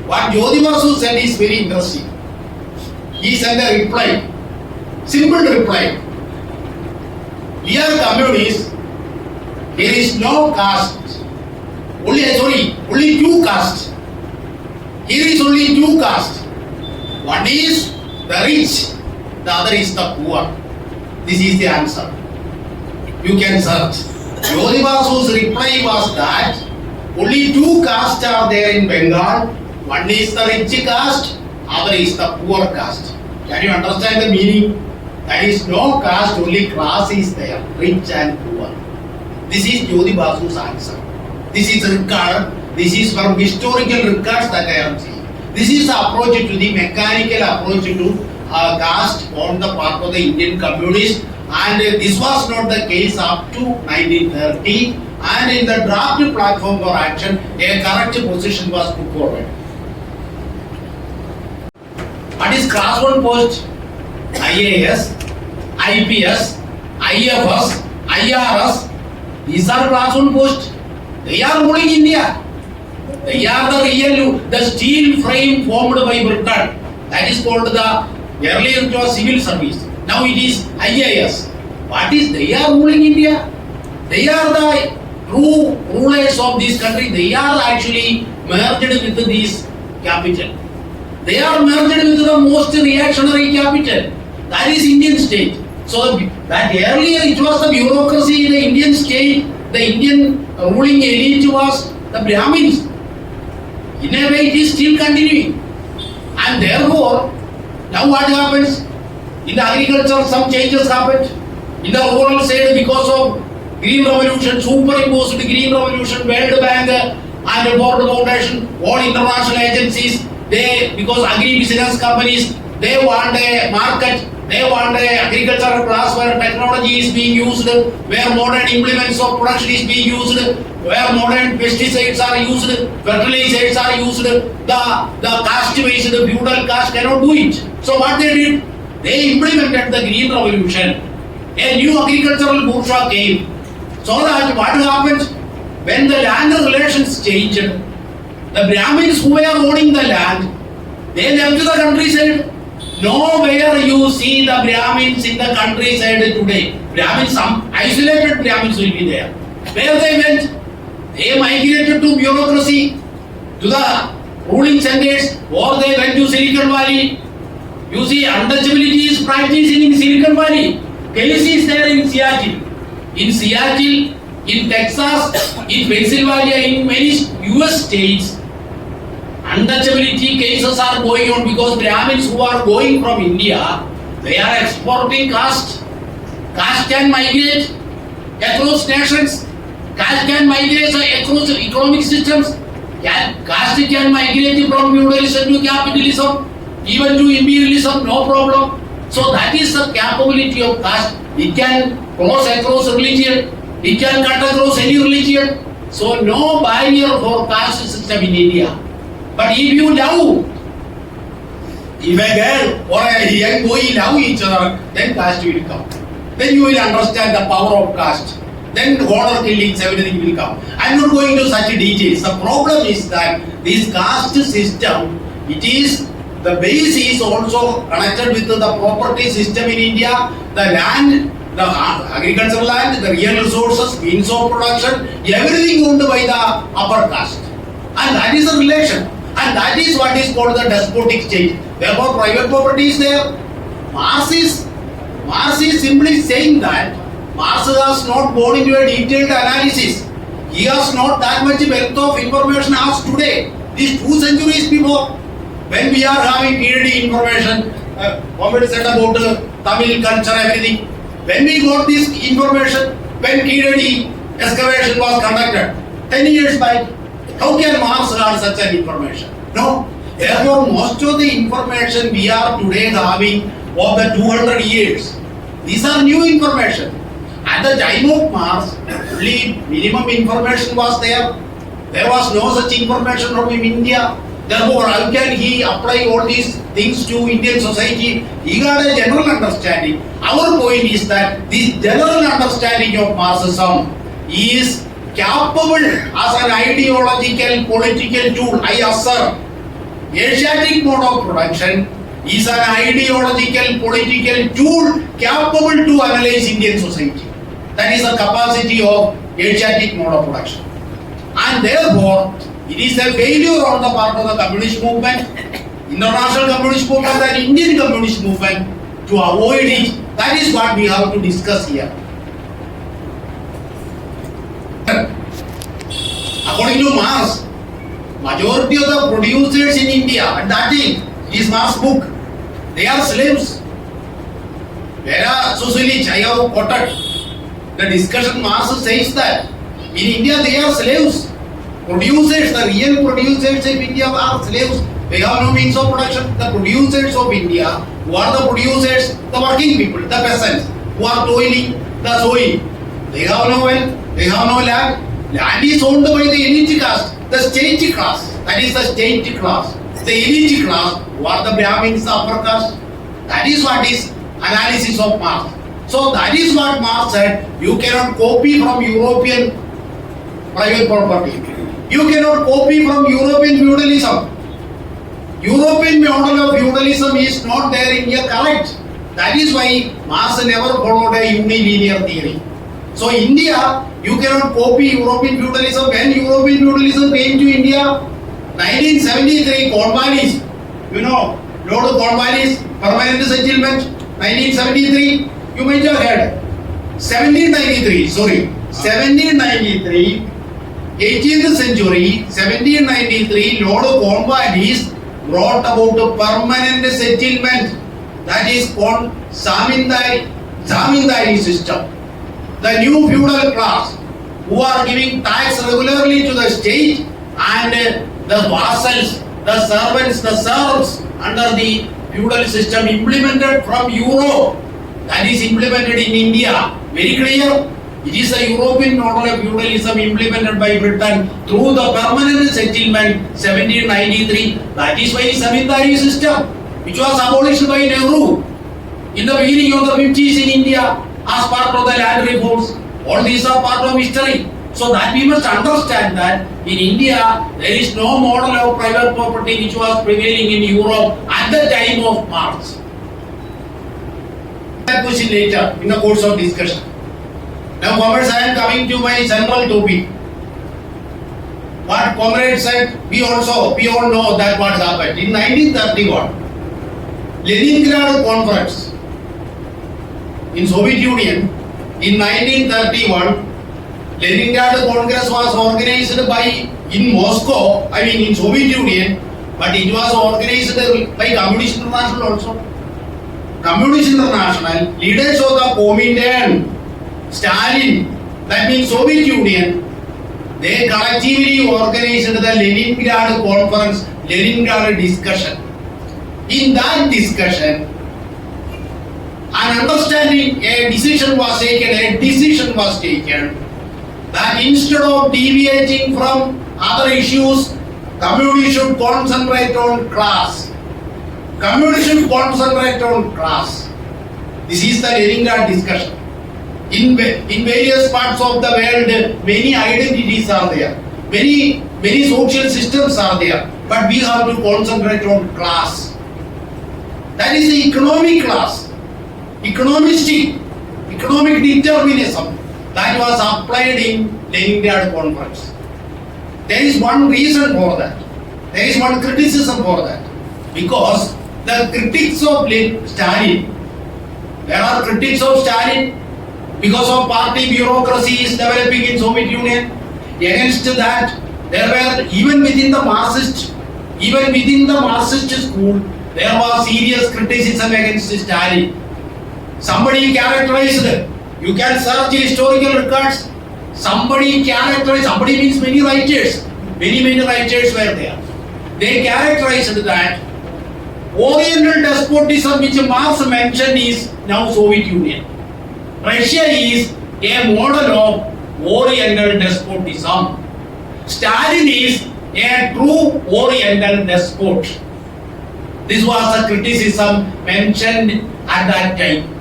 What Jyoti Basu said is very interesting. He sent a reply, simple reply. Dear communists, There is no caste. Only two castes. Here is only two castes. One is the rich, the other is the poor. This is the answer. You can search. Jyoti Basu's reply was that only two castes are there in Bengal. One is the rich caste, other is the poor caste. Can you understand the meaning? There is no caste, only class is there, rich and poor. This is Jyoti Basu's answer. This is record. This is from historical records that I am seeing. This is the approach to the mechanical approach to caste on the part of the Indian communists, and this was not the case up to 1930. And in the draft platform for action, a correct position was put forward. What is class 1 post? IAS, IPS, IFS, IRS. These are class 1 posts. They are ruling India. They are the steel frame formed by Britain. That is called earlier it was civil service. Now it is IAS. What is they are ruling India? They are the true rulers of this country. They are actually merged with this capital. They are merged with the most reactionary capital. That is Indian state. So that earlier it was the bureaucracy in the Indian state. The Indian ruling elite was the Brahmins. In a way it is still continuing. And therefore, now what happens? In the agriculture some changes happened. In the rural side because of Green Revolution, superimposed Green Revolution, World Bank and World Foundation, all international agencies, because agri-business companies, they want a market, they want a agricultural class where technology is being used, where modern implements of production is being used, where modern pesticides are used, fertilizers are used. The caste-based feudal caste cannot do it. So what they did? They implemented the Green Revolution. A new agricultural bourgeois came. So that what happened? When the land relations changed, the Brahmins who were owning the land, they left the countryside. Nowhere you see the Brahmins in the countryside today. Brahmins, some isolated Brahmins will be there. Where they went? They migrated to bureaucracy, to the ruling centers, or they went to Silicon Valley. You see, untouchability is practiced in Silicon Valley. Case is there in Seattle. In Seattle, in Texas, in Pennsylvania, in many US states, untouchability cases are going on because Brahmins who are going from India, they are exporting caste. Caste can migrate across nations. Caste can migrate across economic systems. Caste can migrate from feudalism to capitalism, even to imperialism, no problem. So that is the capability of caste. It can cross across religion. It can cut across any religion. So no barrier for caste system in India. But if you love, if a girl or a young boy love each other, then caste will come. Then you will understand the power of caste. Then honor killings, everything will come. I am not going to such details. The problem is that this caste system, it is, the base is also connected with the property system in India, the land, the agricultural land, the real resources, means of production, everything owned by the upper caste. And that is the relation. And that is what is called the despotic state. Therefore, private property is there. Marx is simply saying that Marx has not gone into a detailed analysis. He has not that much wealth of information as today. These 2 centuries before, when we are having periodic information, what said about Tamil culture, everything. When we got this information, when periodic excavation was conducted 10 years back, how can Marx have such an information? No. Therefore, most of the information we are today having of the 200 years, these are new information. At the time of Marx, only minimum information was there. There was no such information from India. Therefore, how can he apply all these things to Indian society? He got a general understanding. Our point is that this general understanding of Marxism is capable as an ideological political tool. I assert Asiatic mode of production is an ideological political tool capable to analyze Indian society. That is the capacity of Asiatic mode of production. And therefore, it is a failure on the part of the communist movement, international communist movement and Indian communist movement to avoid it. That is what we have to discuss here. According to Marx, majority of the producers in India, and that is Marx's book, they are slaves. Vera Susilic, I have quoted the discussion. Marx says that in India they are slaves. Producers, the real producers of India are slaves. They have no means of production. The producers of India, who are the producers, the working people, the peasants, who are toiling, the sowing. They have no wealth, they have no land. Land is owned by the elite caste, the state class. That is the state class. The elite class, who are the Brahmins, the upper caste. That is what is analysis of Marx. So that is what Marx said. You cannot copy from European private property. You cannot copy from European feudalism. European model of feudalism is not there in India, correct? That is why Marx never followed a unilinear theory. So India, you cannot copy European feudalism. When European feudalism came to India, 1973, Cornwallis, you know, Lord Cornwallis, permanent settlement, 1973, you might have heard. 1793, 18th century, 1793, Lord Cornwallis brought about a permanent settlement, that is called Zamindari system. The new feudal class who are giving tax regularly to the state and the vassals, the servants, the serfs under the feudal system implemented from Europe, that is implemented in India. Very clear. It is a European model of feudalism implemented by Britain through the permanent settlement 1793. That is why Zamindari system, which was abolished by Nehru in the beginning of the 50s in India as part of the land reforms. All these are part of history. So that we must understand that in India there is no model of private property which was prevailing in Europe at the time of Marx. That question later in the course of discussion. Now, comrades, I am coming to my central topic. What comrades said, we all know that what happened. In 1931, Leningrad Conference in Soviet Union, in 1931, Leningrad Congress was organized in Moscow, in Soviet Union, but it was organized by Communist International also. Communist International, leaders of the Comintern, Stalin, that means Soviet Union, they collectively organized the Leningrad Conference, Leningrad discussion. In that discussion, an understanding, a decision was taken that instead of deviating from other issues, communists should concentrate on class. Communists should concentrate on class. This is the Leningrad discussion. In various parts of the world, many identities are there. Many social systems are there. But we have to concentrate on class. That is the economic class. Economic determinism that was applied in Leningrad Conference. There is one reason for that. There is one criticism for that. Because the critics of Stalin, there are critics of Stalin because of party bureaucracy is developing in Soviet Union. Against that, there were even within the Marxist school, there was serious criticism against Stalin. Somebody characterized, you can search historical records, somebody means many writers were there. They characterized that Oriental despotism which Marx mentioned is now Soviet Union. Russia is a model of Oriental despotism. Stalin is a true Oriental despot. This was a criticism mentioned at that time.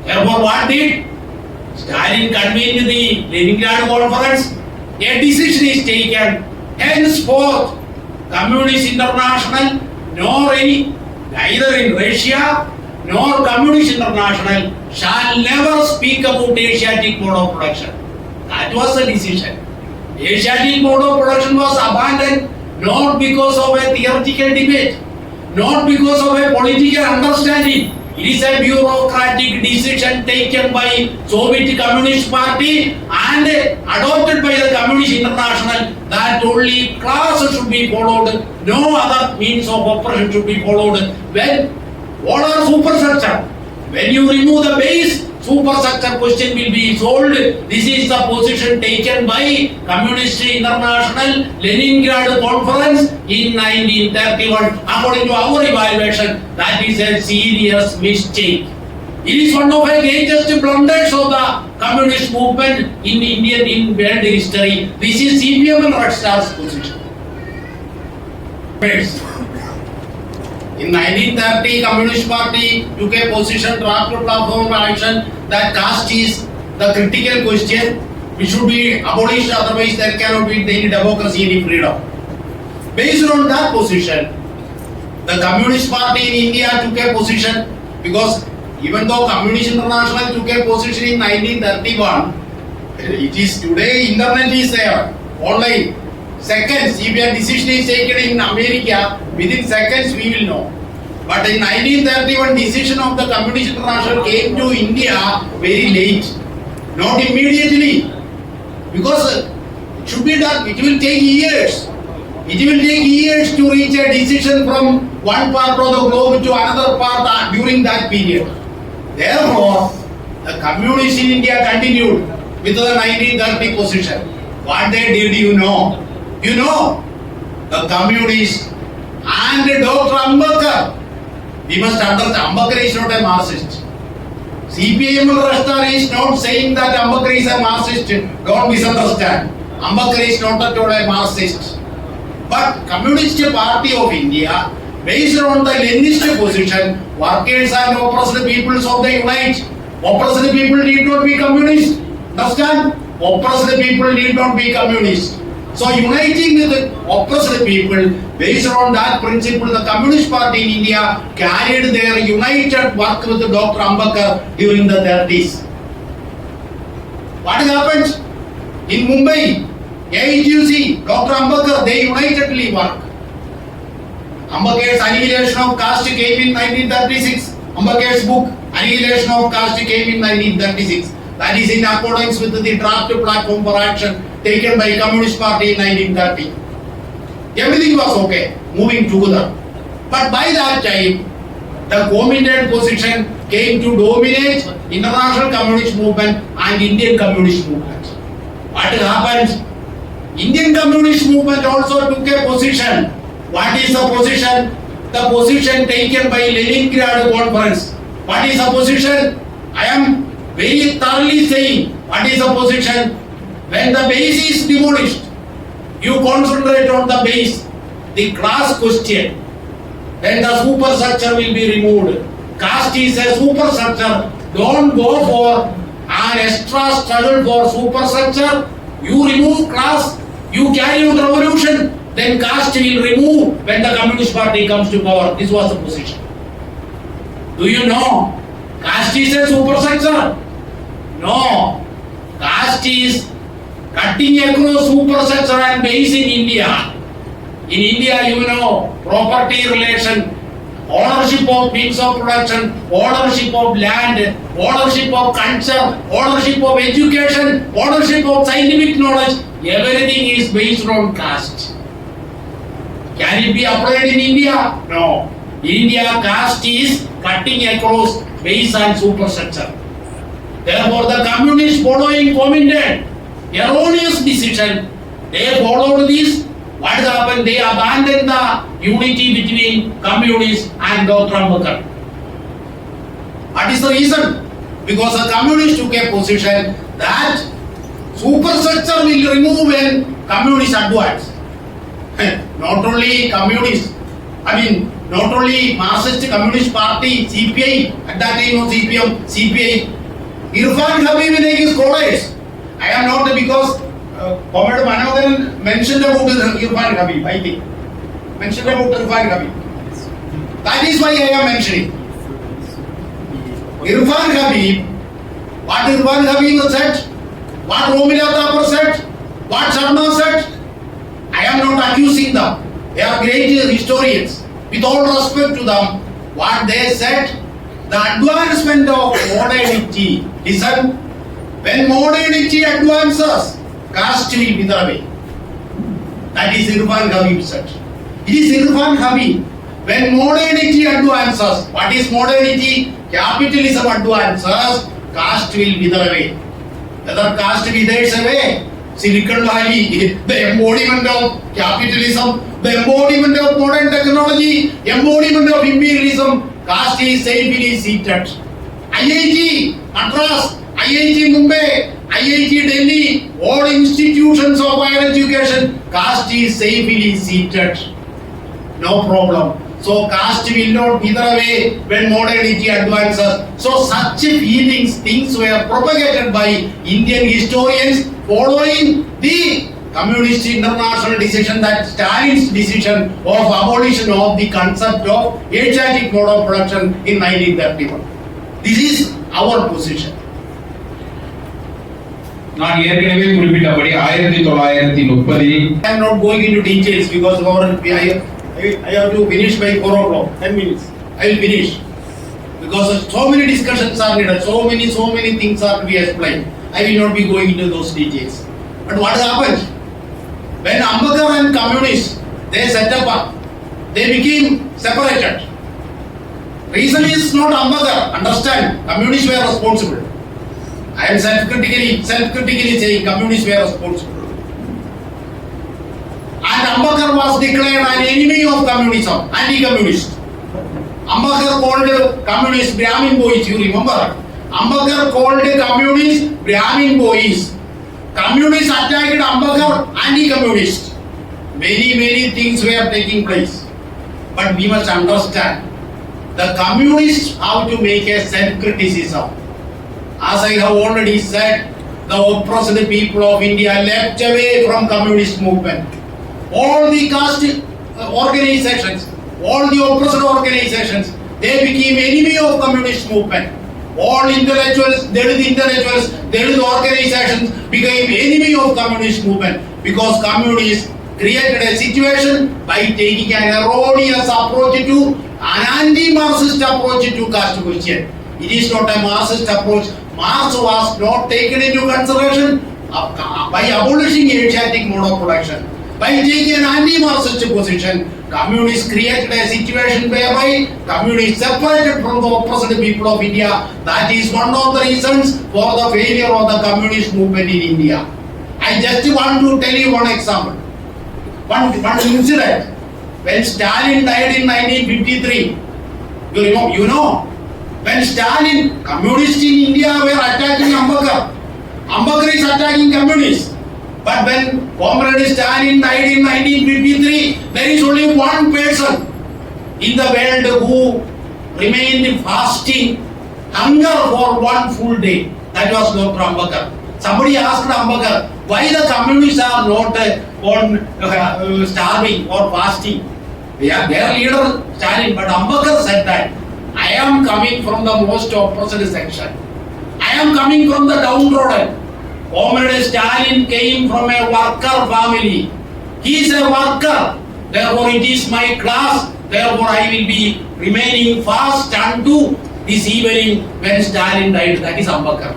Therefore, what did Stalin convened the Leningrad Conference? A decision is taken. Henceforth, Communist International, neither in Russia nor Communist International shall never speak about Asiatic mode of production. That was the decision. Asiatic mode of production was abandoned not because of a theoretical debate, not because of a political understanding. It is a bureaucratic decision taken by Soviet Communist Party and adopted by the Communist International that only class should be followed, no other means of operation should be followed. When what are superstructure? When you remove the base, superstructure question will be solved. This is the position taken by Communist International Leningrad Conference in 1931. According to our evaluation, that is a serious mistake. It is one of the greatest blunders of the communist movement in Indian world history. This is CPM and Red Star's position. In 1930, Communist Party took a position, drafted platform of action that caste is the critical question which should be abolished, otherwise there cannot be any democracy, any freedom. Based on that position, the Communist Party in India took a position, because even though Communist International took a position in 1931, it is today, internet is there, online. Seconds, if a decision is taken in America, within seconds we will know. But in 1931, decision of the Communist International came to India very late, not immediately, because it should be done. It will take years. It will take years to reach a decision from one part of the globe to another part during that period. Therefore, the communists in India continued with the 1930 position. What they did, you know. You know, the communists and Dr. Ambedkar. We must understand, Ambedkar is not a Marxist. CPM Rashtar is not saying that Ambedkar is a Marxist. Don't misunderstand. Ambedkar is not at all a Marxist. But Communist Party of India, based on the Leninist position, workers and oppressed peoples of the unite. Oppressed people need not be communist. Understand? Oppressed people need not be communist. So uniting with the oppressed people, based on that principle, the Communist Party in India carried their united work with Dr. Ambedkar during the 30s. What happened? In Mumbai, AITUC, Dr. Ambedkar, they unitedly work. Ambedkar's Annihilation of Caste came in 1936. Ambedkar's book, Annihilation of Caste, came in 1936. That is in accordance with the draft platform for action taken by Communist Party in 1930. Everything was okay, moving together. But by that time, the Comintern position came to dominate international communist movement and Indian communist movement. What happened? Indian communist movement also took a position. What is the position? The position taken by Leningrad Conference. What is the position? I am very thoroughly saying, what is the position? When the base is demolished, you concentrate on the base, the class question, then the superstructure will be removed. Caste is a superstructure. Don't go for an extra struggle for superstructure. You remove class, you carry out revolution, then caste will remove when the Communist Party comes to power. This was the position. Do you know? Caste is a superstructure. No. Caste is cutting across superstructure and base in India. In India, you know, property relation, ownership of means of production, ownership of land, ownership of culture, ownership of education, ownership of scientific knowledge, everything is based on caste. Can it be applied in India? No. In India, caste is cutting across base and superstructure. Therefore, the communists following Comintern, erroneous decision, they followed this. What happened? They abandoned the unity between communists and Dr. Ambedkar. What is the reason? Because the communists took a position that superstructure will remove when communists advance. Not only communists, not only Marxist Communist Party, CPI, at that time no CPM, CPI, Irfan Habib in his scholars. I am not because Comrade Manoharan mentioned about Irfan Habib, I think. Mentioned about Irfan Habib. That is why I am mentioning. Irfan Habib, what Irfan Habib said? What Romila Thapar said, what Sharma said, I am not accusing them. They are great historians. With all respect to them, what they said, the advancement of modernity. Listen, when modernity advances, caste will wither away. That is Irfan Habib said. It is Irfan Habib. When modernity advances, what is modernity? Capitalism advances, caste will wither away. Whether caste withers away, Silicon Valley, the embodiment of capitalism, the embodiment of modern technology, embodiment of imperialism, caste is safely seated. IIT Madras, IIT Mumbai, IIT Delhi, all institutions of higher education, caste is safely seated. No problem. So caste will not wither away when modernity advances. So such feelings, things were propagated by Indian historians following the Communist International decision, that Stalin's decision of abolition of the concept of Asiatic mode of production in 1931. This is our position. நான் ஏற்கனவே குறிப்பிட்டபடி 1930 I am not going into details because I have to finish by 4 o'clock. 10 minutes. I will finish. Because so many discussions are needed, so many things are to be explained. I will not be going into those details. But what happened? When Ambedkar and communists, they set up, they became separated. Reason is not Ambedkar. Understand, communists were responsible. I am self-critically saying communists were responsible. And Ambedkar was declared an enemy of communism, anti-communist. Ambedkar called communists Brahmin boys, you remember? Ambedkar called communists Brahmin boys. Communists attacked Ambedkar, anti-communist. Many things were taking place. But we must understand, the communists have to make a self-criticism. As I have already said, the oppressed people of India left away from communist movement. All the caste organizations, all the oppressed organizations, they became enemy of communist movement. All intellectuals, Dalit organizations became enemy of communist movement because communists created a situation by taking an erroneous approach to an anti-Marxist approach to caste question. It is not a Marxist approach. Marx was not taken into consideration by abolishing Asiatic mode of production. By taking an anti-Marxist position, communists created a situation whereby communists separated from the oppressed people of India. That is one of the reasons for the failure of the communist movement in India. I just want to tell you one example. One incident. When Stalin died in 1953, you know, when Stalin, communists in India were attacking Ambedkar. Ambedkar is attacking communists. But when Comrade Stalin died in 1953, there is only one person in the world who remained fasting, hunger for one full day. That was Dr. Ambedkar. Somebody asked Ambedkar, why the communists are not starving or fasting? Their leader Stalin, but Ambedkar said that, I am coming from the most oppressed section. I am coming from the downtrodden. Comrade Stalin came from a worker family. He is a worker. Therefore, it is my class. Therefore, I will be remaining fast unto this evening when Stalin died. That is Ambedkar.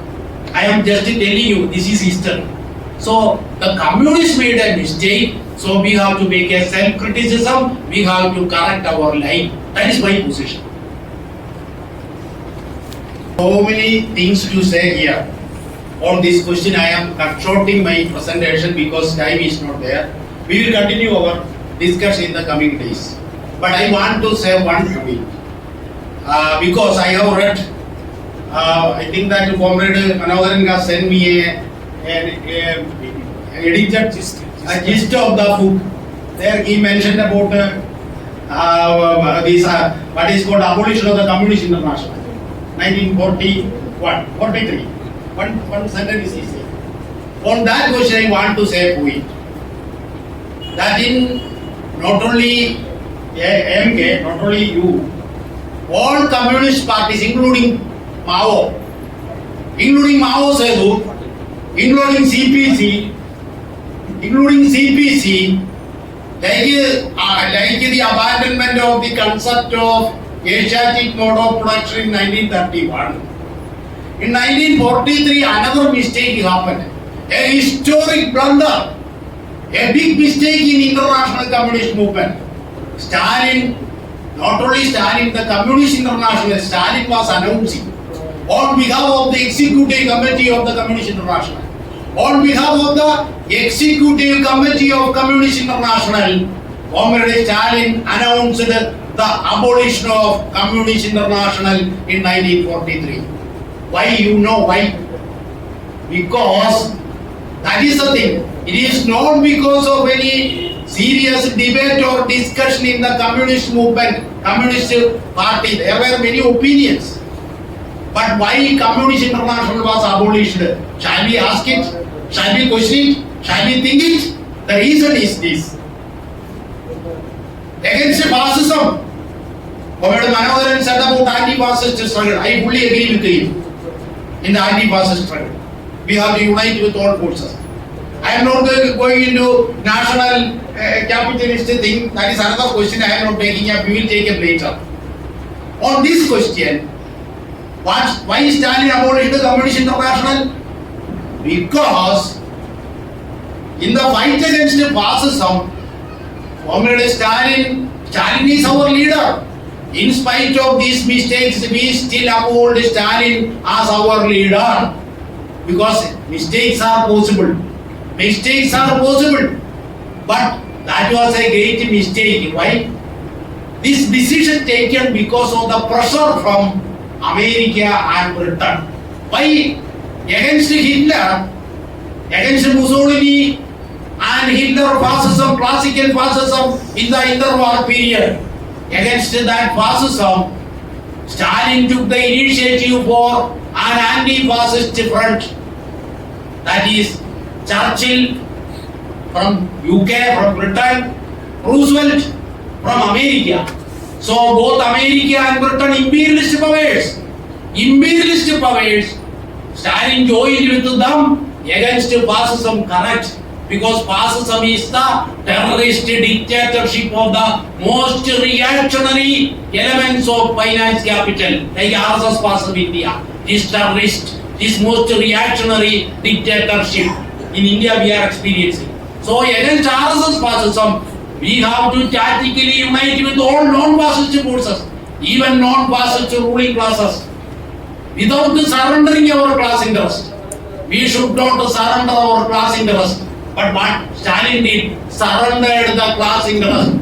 I am just telling you, this is history. So, the communists made a mistake. So, we have to make a self-criticism. We have to correct our line. That is my position. So many things to say here. On this question, I am shorting my presentation because time is not there. We will continue our discussion in the coming days. But I want to say one point. Because I have read, I think that Comrade Manoharan has sent me an edited gist of the book. There he mentioned about this, what is called abolition of the Communist International. 1941, 43. One sentence is there. On that question, I want to say a point. That in not only MK, not only you, all communist parties, including Mao Zedong, including CPC, like the abandonment of the concept of Asiatic mode of production in 1931. In 1943, another mistake happened. A historic blunder, a big mistake in international communist movement. Stalin, not only Stalin, the Communist International, Stalin was announcing on behalf of the Executive Committee of the Communist International, on behalf of the Executive Committee of Communist International, Comrade Stalin announced the abolition of Communist International in 1943. Why? You know why? Because that is the thing. It is not because of any serious debate or discussion in the communist movement, communist party. There were many opinions. But why Communist International was abolished? Shall we ask it? Shall we question it? Shall we think it? The reason is this. Against fascism, Comrade Manoharan said about anti-fascist struggle. I fully agree with him. In the anti-fascist struggle, we have to unite with all forces. I am not going into national capitalist thing. That is another question I am not taking up. We will take up later. On this question, why Stalin abolished the Communist International? Because in the fight against fascism, Comrade Stalin is our leader. In spite of these mistakes, we still uphold Stalin as our leader. Because mistakes are possible. Mistakes are possible. But that was a great mistake. Why? This decision taken because of the pressure from America and Britain. Why? Against Hitler, against Mussolini and Hitler fascism, classical fascism in the interwar period. Against that fascism, Stalin took the initiative for an anti-fascist front. That is Churchill from UK, from Britain, Roosevelt from America. So both America and Britain imperialist powers, Stalin joined with them against fascism, correct? Because fascism is the terrorist dictatorship of the most reactionary elements of finance capital, like RSS fascism India. This terrorist, this most reactionary dictatorship in India we are experiencing. So against RSS fascism, we have to tactically unite with all non-fascist forces, even non-fascist ruling classes, without surrendering our class interest. We should not surrender our class interest. But what Stalin did, surrendered the class interest.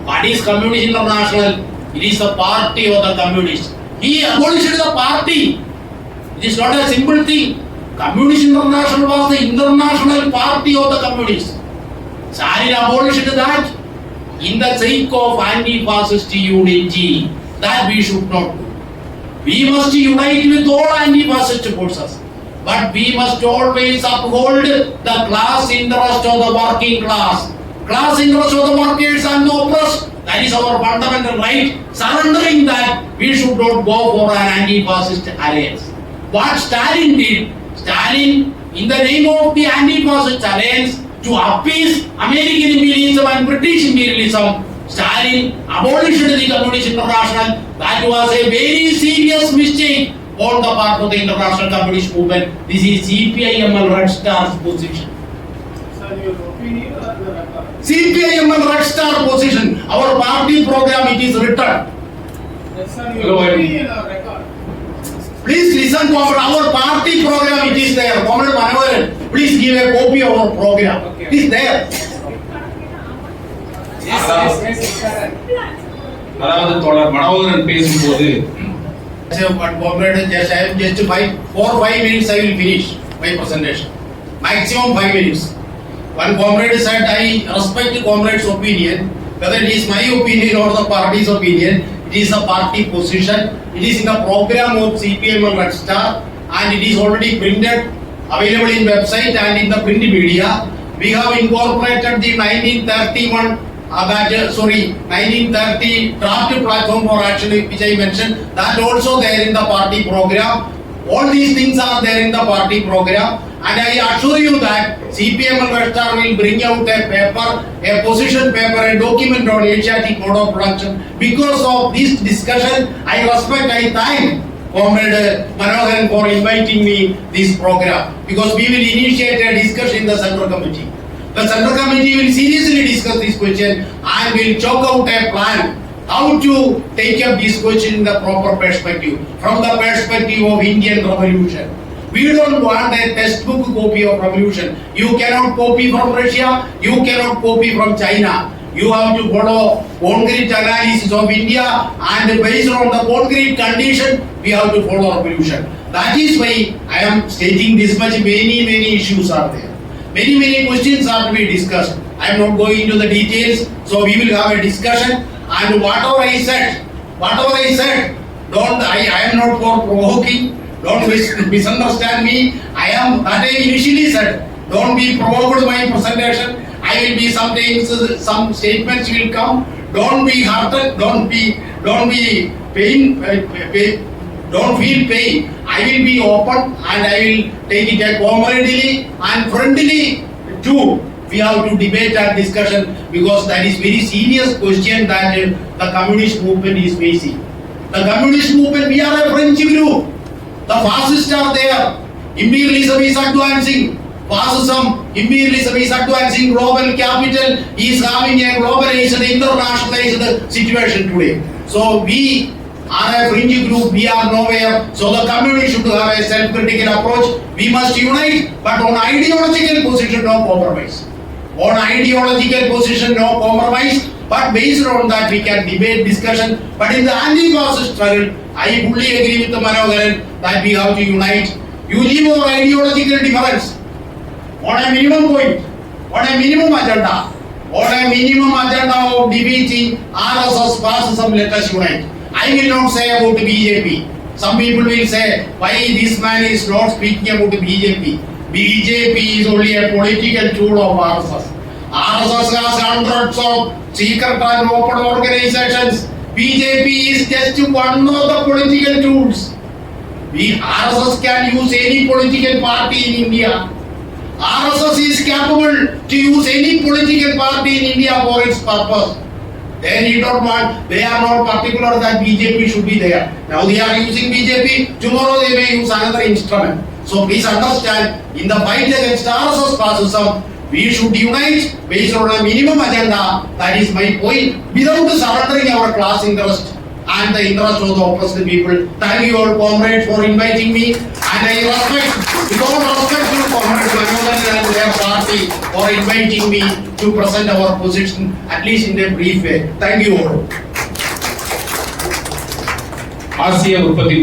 What is Communist International? It is the party of the communists. He abolished the party. It is not a simple thing. Communist International was the international party of the communists. Stalin abolished that in the sake of anti-fascist unity. That we should not do. We must unite with all anti-fascist forces. But we must always uphold the class interest of the working class. Class interest of the workers and the oppressed. That is our fundamental right. Surrendering that, we should not go for an anti-fascist alliance. What Stalin did, Stalin, in the name of the anti-fascist alliance, to appease American imperialism and British imperialism, Stalin abolished the Communist International. That was a very serious mistake on the part of the international communist movement. This is CPIML Red Star's position. Sir, your opinion or the record? CPIML Red Star position. Our party program, it is written. Yes, sir, your opinion or record? Please listen to our party program, it is there. Comrade Manoharan, please give a copy of our program. Okay. It is there. அதாவது தோழர் மனோகரன் பேசும்போது But comrade, I have just 4 or 5 minutes I will finish my presentation. Maximum 5 minutes. One comrade said, I respect the comrade's opinion, whether it is my opinion or the party's opinion. It is a party position. It is in the program of CPIML Red Star and it is already printed, available in website and in the print media. We have incorporated the 1930 draft platform for action which I mentioned. That also there in the party program. All these things are there in the party program, and I assure you that CPM and Westar will bring out a paper, a position paper, a document on Asiatic mode of production. Because of this discussion, I respect, I thank Comrade Manoharan for inviting me this program, because we will initiate a discussion in the Central Committee. The Central Committee will seriously discuss this question and will chalk out a plan how to take up this question in the proper perspective, from the perspective of Indian revolution. We don't want a textbook copy of revolution. You cannot copy from Russia, you cannot copy from China. You have to follow concrete analysis of India, and based on the concrete condition, we have to follow revolution. That is why I am stating this much. Many issues are there. Many questions are to be discussed. I am not going into the details, so we will have a discussion. And whatever I said, I am not for provoking. Don't misunderstand me. I am that I initially said. Don't be provoked by presentation. I will be sometimes some statements will come. Don't be hurted. Don't be pain. Don't feel pain. I will be open and I will take it comradely and friendly too. We have to debate and discussion, because that is very serious question that the communist movement is facing. The communist movement, we are a French group. The fascists are there. Imperialism is advancing. Fascism, imperialism is advancing. Global capital is having a globalized, internationalized situation today. So we are a fringe group, we are nowhere. So the community should have a self-critical approach. We must unite, but on ideological position, no compromise. On ideological position, no compromise. But based on that, we can debate, discussion. But in the anti-fascist struggle, I fully agree with the Manoharan that we have to unite. You leave our ideological difference on a minimum point, on a minimum agenda, of defeating RSS fascism. Let us unite. I will not say about BJP. Some people will say, why this man is not speaking about BJP. BJP is only a political tool of RSS. RSS has hundreds of secret and open organizations. BJP is just one of the political tools. RSS can use any political party in India. RSS is capable to use any political party in India for its purpose. They are not particular that BJP should be there. Now they are using BJP, tomorrow they may use another instrument. So please understand, in the fight against RSS fascism, we should unite based on a minimum agenda. That is my point, without surrendering our class interest and the interest of the oppressed people. Thank you all, comrades, for inviting me, and I respect, without respect to comrades Manoharan and their party for inviting me to present our position, at least in a brief way. Thank you all. ஆசிய உற்பத்தி